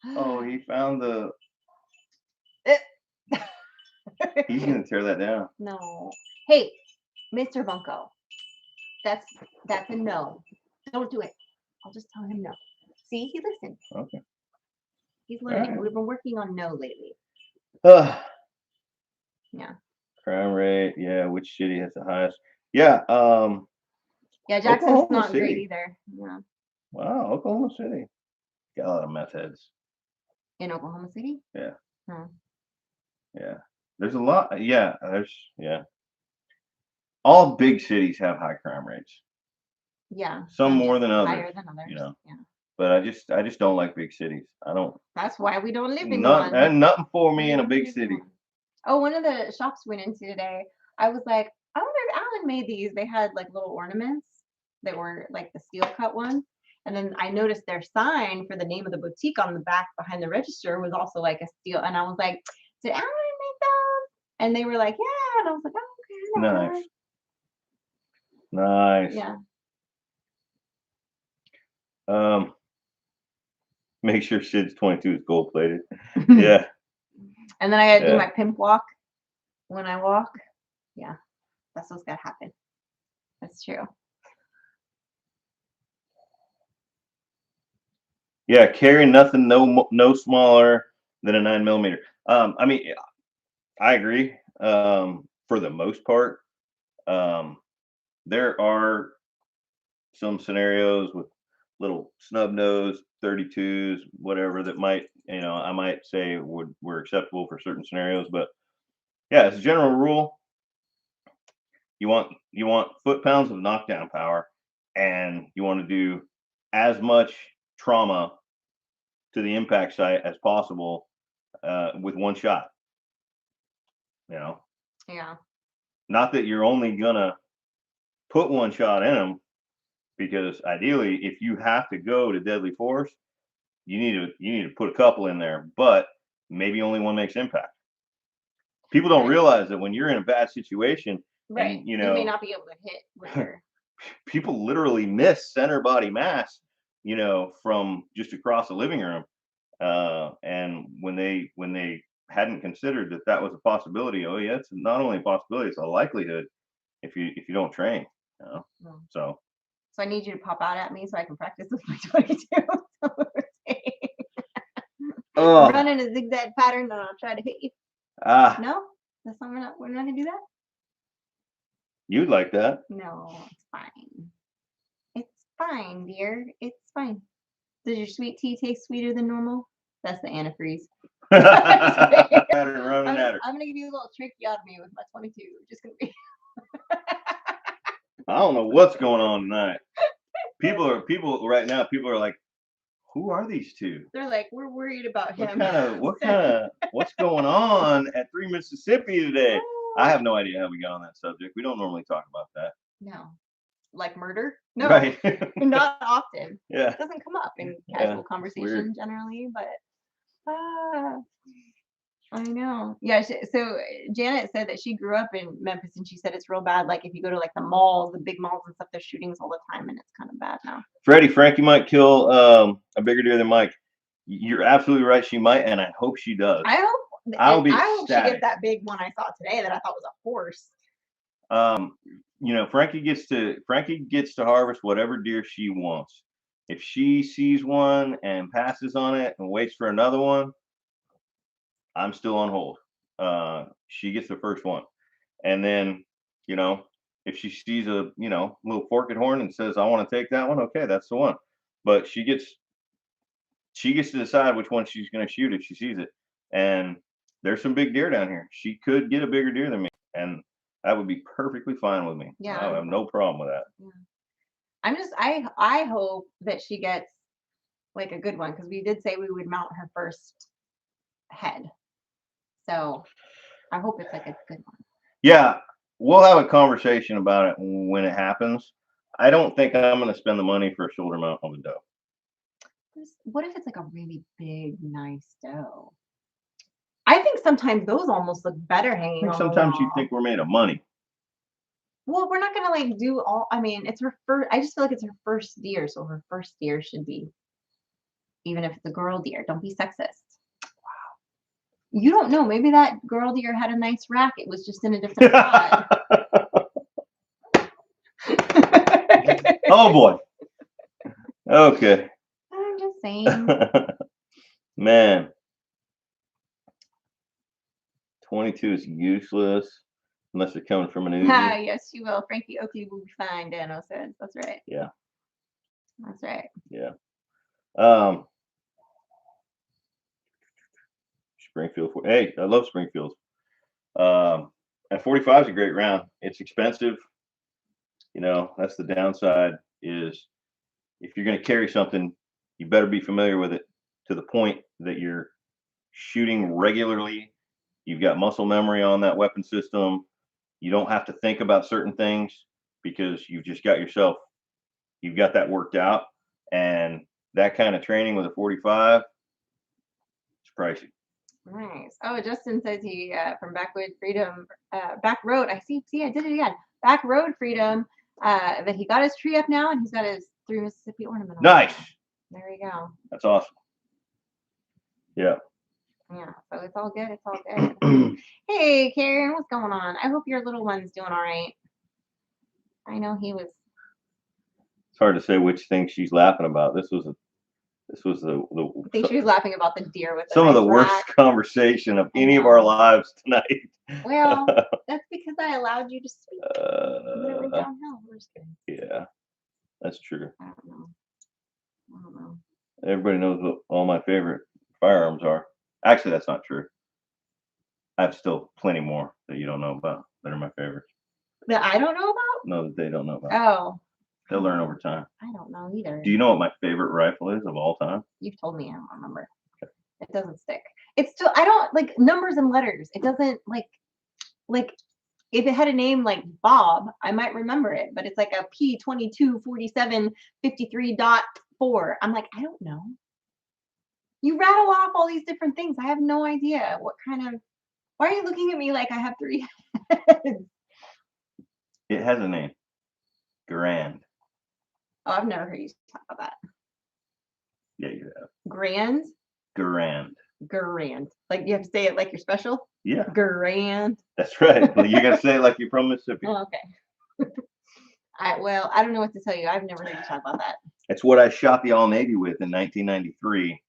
B: Oh, he found the. He's gonna tear that down.
A: No. Hey, Mr. Bunko. That's a no. Don't do it. I'll just tell him no. See, he listened.
B: Okay.
A: He's learning. Right. We've been working on no lately. Yeah.
B: Crime rate. Yeah. Which city has the highest? Yeah.
A: Yeah, Jackson's not great either. Yeah.
B: Wow, Oklahoma City. Got a lot of meth heads.
A: In Oklahoma City?
B: Yeah.
A: Huh.
B: Yeah. There's a lot. Yeah. All big cities have high crime rates.
A: Yeah.
B: Some more than others.
A: Higher than others.
B: You know.
A: Yeah.
B: But I just don't like big cities. I don't.
A: That's why we don't live in one.
B: And nothing for me in a big city.
A: Oh, one of the shops we went into today, I was like, I wonder if Alan made these. They had like little ornaments that were like the steel cut ones. And then I noticed their sign for the name of the boutique on the back behind the register was also like a steel. And I was like, did Alan make those? And they were like, yeah. And I was like, oh, okay.
B: Nice.
A: Yeah.
B: Make sure Sid's 22 is gold plated. Yeah.
A: And then I gotta do my pimp walk when I walk. Yeah. That's what's gotta happen. That's true.
B: Yeah, carry nothing no smaller than a 9mm. I mean, I agree. For the most part, there are some scenarios with little snub nose 32s, whatever that might, I might say were acceptable for certain scenarios. But yeah, as a general rule, you want foot-pounds of knockdown power, and you want to do as much trauma to the impact site as possible with one shot.
A: Yeah.
B: Not that you're only gonna put one shot in them, because ideally, if you have to go to deadly force, you need to put a couple in there, but maybe only one makes impact. People don't realize that when you're in a bad situation,
A: right,
B: and,
A: you may not be able to hit with your...
B: People literally miss center body mass, from just across the living room, and when they hadn't considered that was a possibility. Oh yeah, it's not only a possibility, it's a likelihood if you don't train. You know?
A: Mm.
B: So
A: I need you to pop out at me so I can practice with my 22. Run in a zigzag pattern, and I'll try to hit you. No, that's not. We're not gonna do that.
B: You'd like that?
A: No, it's fine. It's fine, dear. It's fine. Does your sweet tea taste sweeter than normal? That's the antifreeze. I'm gonna give you a little trick you out of me with my 22. Just gonna be.
B: I don't know what's going on tonight. People right now. People are like, who are these two?
A: They're like, we're worried about him.
B: What's going on at 3 Mississippi today? I have no idea how we got on that subject. We don't normally talk about that.
A: No. Like murder? No.
B: Right.
A: Not often.
B: Yeah.
A: It doesn't come up in casual conversation generally, but I know. Yeah, so Janet said that she grew up in Memphis, and she said it's real bad. Like if you go to like the malls, the big malls and stuff, there's shootings all the time, and it's kind of bad now.
B: Frankie might kill a bigger deer than Mike. You're absolutely right. She might, and I hope she does.
A: I hope she gets that big one I saw today that I thought was a horse.
B: Frankie gets to harvest whatever deer she wants. If she sees one and passes on it and waits for another one, I'm still on hold. She gets the first one. And then, if she sees a, little forked horn and says, I want to take that one, okay, that's the one. But she gets to decide which one she's going to shoot if she sees it. And there's some big deer down here. She could get a bigger deer than me. And that would be perfectly fine with me.
A: Yeah.
B: I have no problem with that.
A: Yeah. I hope that she gets like a good one, because we did say we would mount her first head. So I hope it's like a good one.
B: Yeah, we'll have a conversation about it when it happens. I don't think I'm going to spend the money for a shoulder mount on the doe.
A: What if it's like a really big, nice doe? I think sometimes those almost look better hanging on
B: sometimes
A: the wall.
B: You think we're made of money.
A: Well, we're not going to like do all. I mean, it's her first. I just feel like it's her first deer, so her first deer should be, even if it's a girl deer. Don't be sexist. You don't know. Maybe that girl deer had a nice rack. It was just in a different spot.
B: Oh boy. Okay.
A: I'm just saying.
B: Man. 22 is useless unless it's coming from an Uzi.
A: Yes, you will. Frankie Oakley will be fine, Dano says. That's right.
B: Yeah.
A: That's right.
B: Yeah. Springfield. Hey, I love Springfield. And 45 is a great round. It's expensive. That's the downside, is if you're going to carry something, you better be familiar with it to the point that you're shooting regularly. You've got muscle memory on that weapon system. You don't have to think about certain things because you've got that worked out. And that kind of training with a 45, it's pricey.
A: Nice. Oh, Justin says he from Backwood Freedom, Back Road. I see. I did it again. Back Road Freedom. That he got his tree up now, and he's got his 3 Mississippi ornament.
B: Nice.
A: There you go.
B: That's awesome. Yeah.
A: Yeah. So it's all good. It's all good. Hey, Karen, what's going on? I hope your little one's doing all right. I know he was.
B: It's hard to say which thing she's laughing about. This was the.
A: I think she was laughing about the deer with
B: some of the worst conversation of any of our lives tonight.
A: Well, that's because I allowed you to speak. When it went downhill, we're just kidding.
B: Yeah, that's true.
A: I don't know.
B: Everybody knows what all my favorite firearms are. Actually, that's not true. I have still plenty more that you don't know about that are my favorites.
A: That I don't know about?
B: No, that they don't know about.
A: Oh.
B: They'll learn over time.
A: I don't know either.
B: Do you know what my favorite rifle is of all time?
A: You've told me. I don't remember. Okay. It doesn't stick. It's still. I don't like numbers and letters. It doesn't like if it had a name like Bob, I might remember it. But it's like a P224753.4. I'm like, I don't know. You rattle off all these different things. I have no idea what kind of. Why are you looking at me like I have 3 heads?
B: It has a name. Grand.
A: Oh, I've never heard you talk about that.
B: Yeah, you have.
A: Grand?
B: Grand.
A: Grand. Like you have to say it like you're special.
B: Yeah,
A: Grand.
B: that's right. You gotta say it like you're from Mississippi.
A: Oh, okay. I don't know what to tell you. I've never heard you talk about that.
B: It's what I shot the All Navy with in 1993.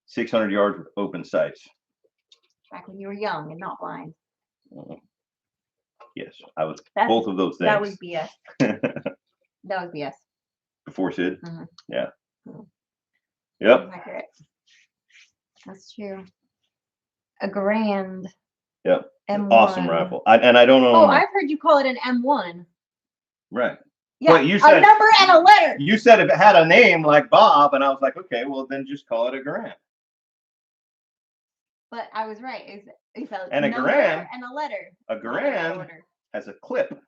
B: 600 yards with open sights.
A: Back when you were young and not blind.
B: Yes, I was both of those things.
A: That was BS. That was BS.
B: Before Sid?
A: Mm-hmm.
B: Yeah.
A: Mm-hmm.
B: Yep.
A: That's accurate. That's true. A Grand.
B: Yep.
A: M1.
B: Awesome rifle. I don't know.
A: Oh, I've heard you call it an M1.
B: Right.
A: Yeah,
B: but you said,
A: a number and a letter.
B: You said if it had a name like Bob, and I was like, okay, well then just call it a Garand.
A: But I was right. It's a
B: and a
A: number
B: Garand
A: and a letter.
B: A Garand has a clip.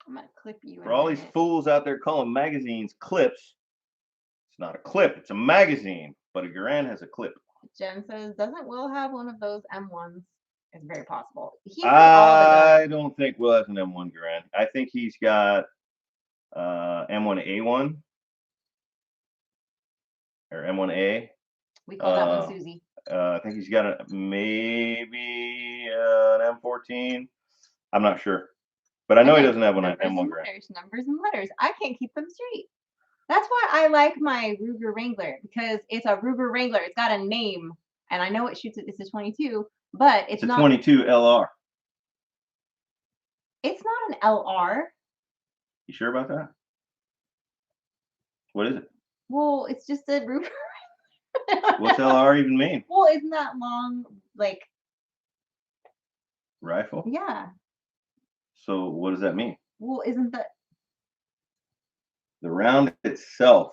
A: I'm gonna clip you.
B: For all these fools out there calling magazines clips, it's not a clip, it's a magazine. But a Garand has a clip.
A: Jen says, doesn't Will have one of those M1s? It's very possible.
B: I don't think Will has an M1 Garand. I think he's got M1A1 or M1A.
A: We call that one Susie.
B: I think he's got maybe an M14. I'm not sure, but I know he doesn't have an M1 Garand.
A: Numbers and letters. I can't keep them straight. That's why I like my Ruger Wrangler, because it's a Ruger Wrangler. It's got a name, and I know it shoots. It's a 22, but it's not
B: 22 LR.
A: It's not an LR.
B: You sure about that? What is it?
A: Well, it's just a Ruger.
B: What's LR even mean?
A: Well, isn't that long, like
B: rifle?
A: Yeah.
B: So what does that mean?
A: Well, isn't that
B: the round itself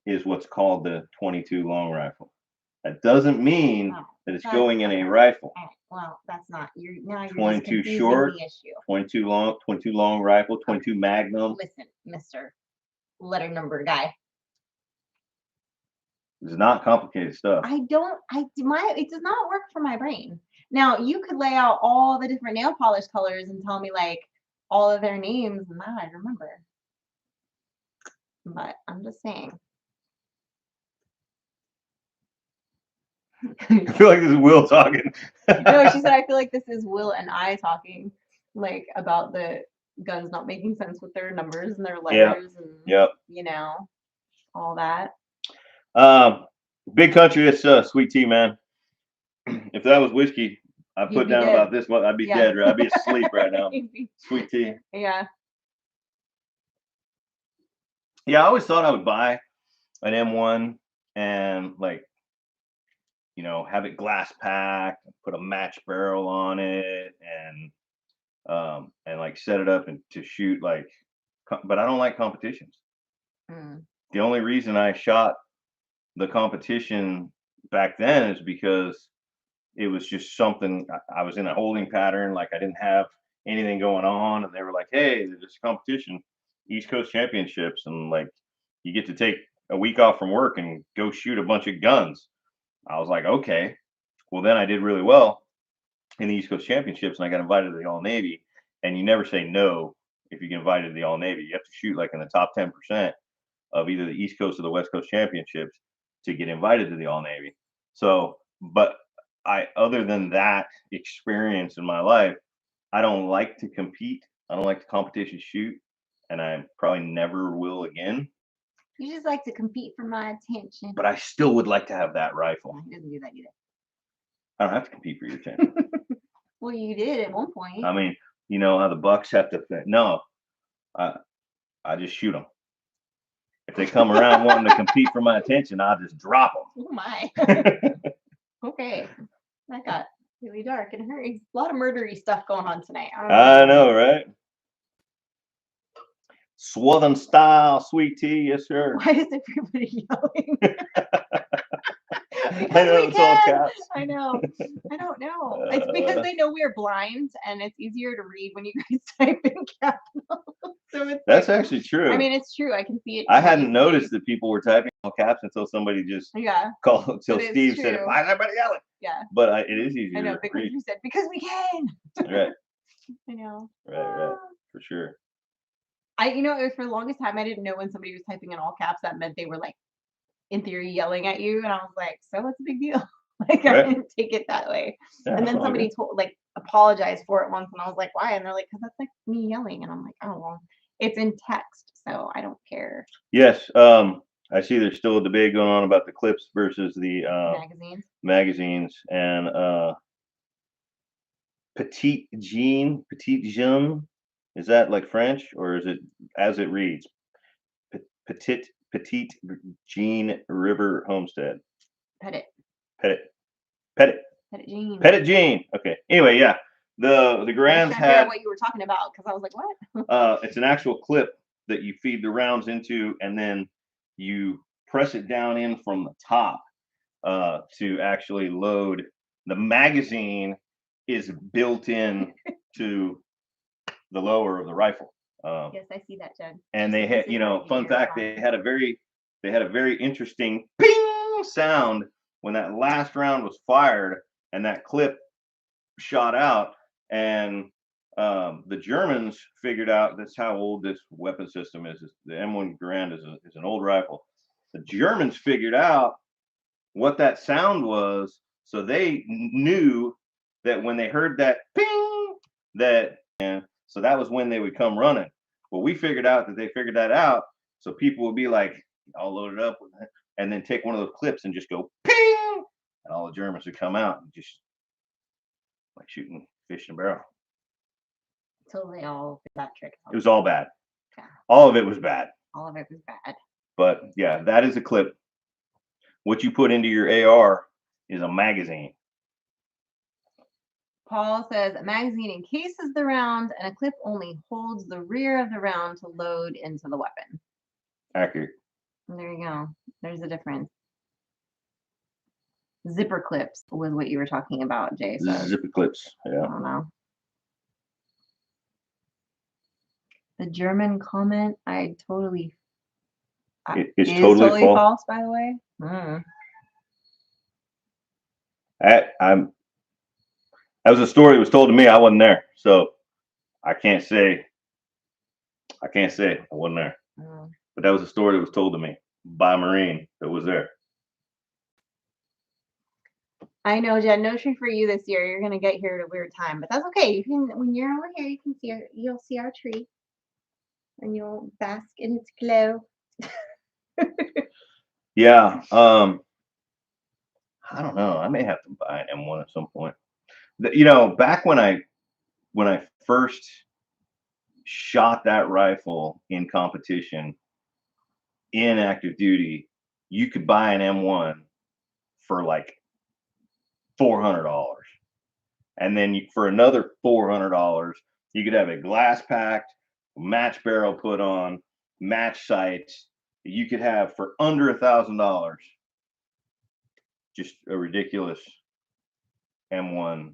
B: is what's called the 22 long rifle? That doesn't mean that it's going in a rifle.
A: Well, that's not. You're
B: 22 short, 22 long rifle, 22 Magnum.
A: Listen, Mr. Letter number guy.
B: It's not complicated stuff.
A: It does not work for my brain. Now, you could lay out all the different nail polish colors and tell me like all of their names and that I'd remember. But I'm just saying.
B: I feel like this is Will talking.
A: No, she said, I feel like this is Will and I talking, like about the guns not making sense with their numbers and their letters and you know, all that.
B: Big country, it's sweet tea, man. If that was whiskey, I'd put down dead. About this one. I'd be dead, right? I'd be asleep right now. Sweet tea.
A: Yeah.
B: Yeah, I always thought I would buy an M1 and like, you know, have it glass packed, put a match barrel on it, and like set it up and to shoot like. But I don't like competitions. The only reason I shot the competition back then is because it was just something. I was in a holding pattern, like I didn't have anything going on, and they were like, "Hey, there's a competition, East Coast Championships, and like you get to take a week off from work and go shoot a bunch of guns." I was like, "Okay." Well, then I did really well in the East Coast Championships, and I got invited to the All Navy. And you never say no if you get invited to the All Navy. You have to shoot like in the top 10% of either the East Coast or the West Coast Championships to get invited to the All Navy. So, but other than that experience in my life, I don't like to compete. I don't like to competition shoot, and I probably never will again.
A: You just like to compete for my attention.
B: But I still would like to have that rifle.
A: He doesn't do that either.
B: I don't have to compete for your attention.
A: Well, you did at one point.
B: I mean, you know how the Bucks have to fit. No, I just shoot them. If they come around wanting to compete for my attention, I'll just drop them.
A: Oh my. Okay, that got really dark in a hurry. A lot of murdery stuff going on tonight.
B: I know, right? Southern style sweet tea, yes sir.
A: Why is everybody yelling?
B: I know it's all caps.
A: I know. I don't know. It's because they know we're blind and it's easier to read when you guys type in capital. So it's
B: that's like, actually true.
A: I mean, it's true. I can see it.
B: I hadn't noticed that people were typing all caps until somebody just called until Steve said it. Why is everybody yelling?
A: Yeah.
B: But it is easier.
A: I know, because you said because we can.
B: Right.
A: I know.
B: Right. For sure.
A: For the longest time I didn't know when somebody was typing in all caps that meant they were like in theory yelling at you, and I was like, so what's the big deal? Like I
B: Right.
A: didn't take it that way.
B: Yeah,
A: And
B: it's
A: then
B: all
A: somebody
B: good.
A: told like apologized for it once, and I was like, why? And they're like, because that's like me yelling, and I'm like, oh well, it's in text, so I don't care.
B: Yes. I see there's still a debate going on about the clips versus the
A: Magazines.
B: magazines, and petite jean. Is that like French, or is it as it reads? Petite Jean River Homestead.
A: Pettit.
B: Pettit. Pettit.
A: Pettit jeans.
B: Pettit Jean. Okay. Anyway, yeah. The
A: I was
B: Grands
A: trying to figure out
B: had
A: what you were talking about because I was like, what?
B: it's an actual clip that you feed the rounds into, and then you press it down in from the top to actually load. The magazine is built in to the lower of the rifle.
A: Yes, I see that, Jen.
B: And
A: So
B: they
A: this
B: had,
A: is where you
B: fun
A: get your
B: fact, they had a very interesting ping sound when that last round was fired and that clip shot out. And the Germans figured out that's how old this weapon system is. The M1 Garand is an old rifle. The Germans figured out what that sound was, so they knew that when they heard that ping, so that was when they would come running. Well, we figured out that they figured that out, so people would be like all loaded up with it, and then take one of those clips and just go ping, and all the Germans would come out and just like shooting fish in a barrel.
A: So they all did that trick.
B: It was all bad.
A: Yeah.
B: All of it was bad.
A: All of it was bad.
B: But yeah, that is a clip. What you put into your AR is a magazine.
A: Paul says a magazine encases the round and a clip only holds the rear of the round to load into the weapon.
B: Accurate.
A: And there you go. There's a difference. Zipper clips was what you were talking about, Jay. Says.
B: Zipper clips. Yeah.
A: I don't know. The German comment, it's totally false, by the way.
B: That was a story that was told to me. I wasn't there, so I can't say I wasn't there. But that was a story that was told to me by a Marine that was there.
A: I know, Jen. No tree for you this year. You're gonna get here at a weird time, but that's okay. You can, when you're over here, you can see you'll see our tree, and you'll bask in its glow.
B: Yeah. I don't know. I may have to buy an M1 at some point. Back when I first shot that rifle in competition in active duty, you could buy an M1 for like $400, and then for another $400, you could have a glass packed, match barrel put on, match sights. You could have for under $1,000, just a ridiculous M1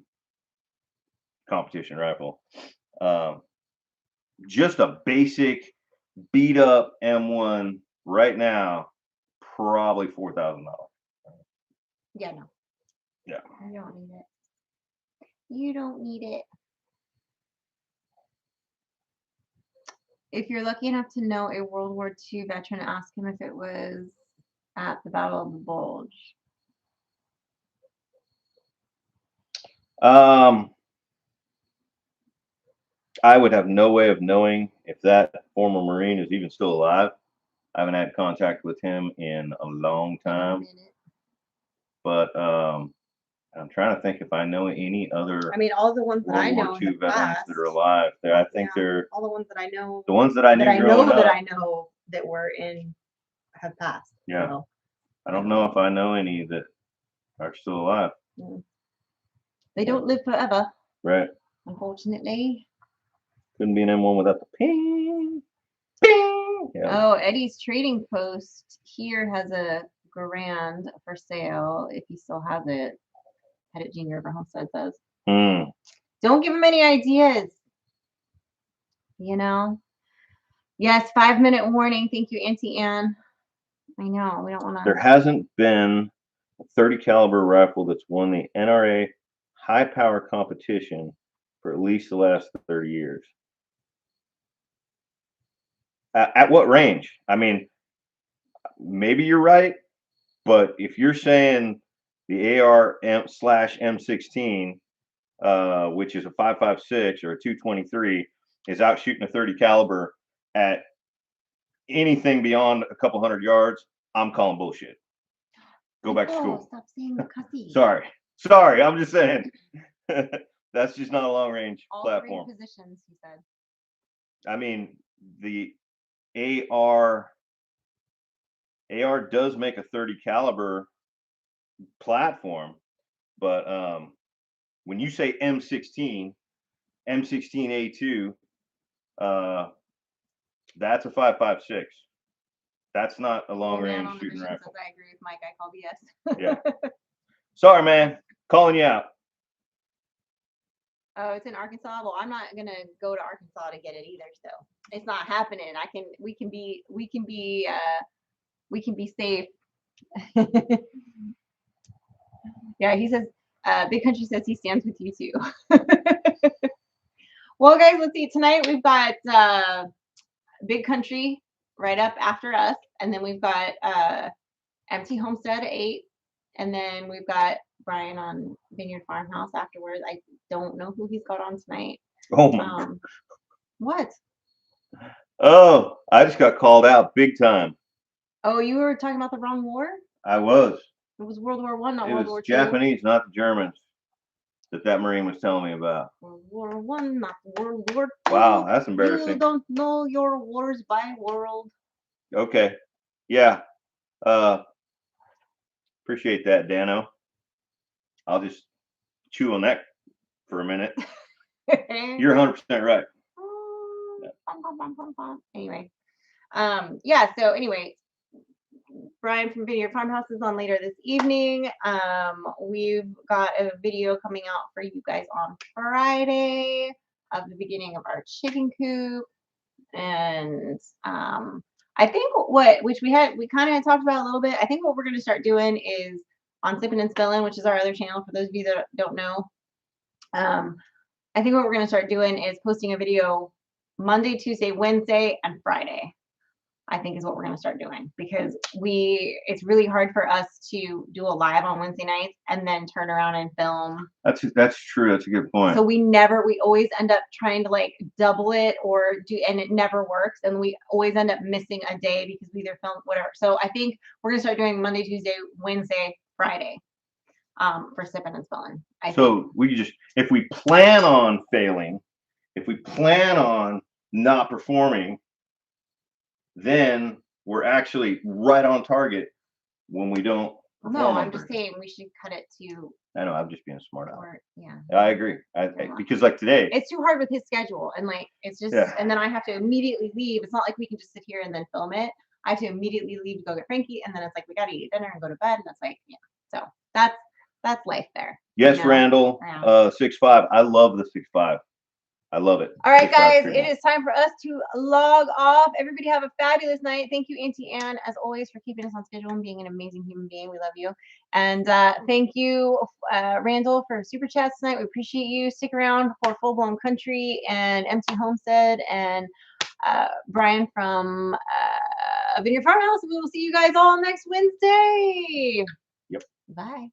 B: competition rifle. Just a basic beat up M1 right now, probably $4,000.
A: Yeah, no.
B: Yeah.
A: You don't need it. You don't need it. If you're lucky enough to know a World War II veteran, ask him if it was at the Battle of the Bulge.
B: I would have no way of knowing if that former Marine is even still alive. I haven't had contact with him in a long time. But I'm trying to think if I know any other.
A: I mean, all the ones that I know
B: World War II veterans that are alive. I think they're
A: all the ones that I know.
B: The ones that I knew growing up.
A: That I know that were in have passed.
B: Yeah.
A: So.
B: I don't know if I know any that are still alive.
A: They don't live forever.
B: Right.
A: Unfortunately.
B: Couldn't be an M1 without the ping. Ping. Yeah.
A: Oh, Eddie's Trading Post here has a Garand for sale if he still has it. Pettit Jean River Homestead says. Don't give him any ideas. Yes, 5-minute warning. Thank you, Auntie Anne. I know we don't want to.
B: There hasn't been a 30 caliber rifle that's won the NRA high power competition for at least the last 30 years. At what range? I mean, maybe you're right, But if you're saying the AR slash M16, which is a 5.56 or a 223, is out shooting a 30 caliber at anything beyond a couple hundred yards, I'm calling bullshit. Go back to school.
A: Stop saying cussy.
B: Sorry. I'm just saying. That's just not a long range platform.
A: 3 positions, he said.
B: I mean, the AR does make a 30 caliber platform, but when you say M16 A2, that's a 5.56. That's not a long range shooting rifle.
A: I agree with Mike. I call BS.
B: Yeah. Sorry, man. Calling you out.
A: Oh, it's in Arkansas. Well, I'm not gonna go to Arkansas to get it either. So it's not happening. We can be safe. Yeah, he says. Big Country says he stands with you too. Well, guys, let's see. Tonight we've got Big Country right up after us, and then we've got Empty Homestead at 8, and then we've got Brian on Vineyard Farmhouse afterwards. I don't know who he's got on tonight.
B: Oh my.
A: What?
B: Oh, I just got called out big time.
A: Oh, you were talking about the wrong war?
B: I was.
A: It was World War I, not
B: It
A: World
B: was
A: War II.
B: Japanese, not the Germans, that Marine was telling me about.
A: World War I, not World War II.
B: Wow, that's embarrassing.
A: You don't know your wars by world.
B: Okay. Yeah. Appreciate that, Dano. I'll just chew on that for a minute. You're 100% right.
A: Anyway. Yeah, so anyway, Brian from Vineyard Farmhouse is on later this evening. We've got a video coming out for you guys on Friday of the beginning of our chicken coop. And I think which we kind of talked about a little bit. I think what we're going to start doing is on Sippin' and Spillin', which is our other channel for those of you that don't know. I think what we're going to start doing is posting a video Monday, Tuesday, Wednesday, and Friday. I think is what we're going to start doing, because it's really hard for us to do a live on Wednesday nights and then turn around and film.
B: That's true. That's a good point.
A: So we always end up trying to like double it and it never works. And we always end up missing a day because we either film whatever. So I think we're going to start doing Monday, Tuesday, Wednesday, Friday for Sippin' and Spillin'.
B: So if we plan on failing, if we plan on not performing, then we're actually right on target when we don't.
A: No, I'm just saying we should cut it to.
B: I know, I'm just being a smart aleck.
A: Yeah.
B: I agree. Because like today,
A: it's too hard with his schedule, and like it's just, and then I have to immediately leave. It's not like we can just sit here and then film it. I have to immediately leave to go get Frankie, and then it's like we got to eat dinner and go to bed, and that's like, yeah. So that's life there.
B: Yes, you know? Randall, 6'5". I love the 6'5". I love it.
A: All right, guys, it is time for us to log off. Everybody have a fabulous night. Thank you, Auntie Anne, as always, for keeping us on schedule and being an amazing human being. We love you. And thank you, Randall, for super chats tonight. We appreciate you. Stick around for Full Blown Country and Empty Homestead and Brian from Vineyard Farmhouse. We will see you guys all next Wednesday.
B: Yep.
A: Bye.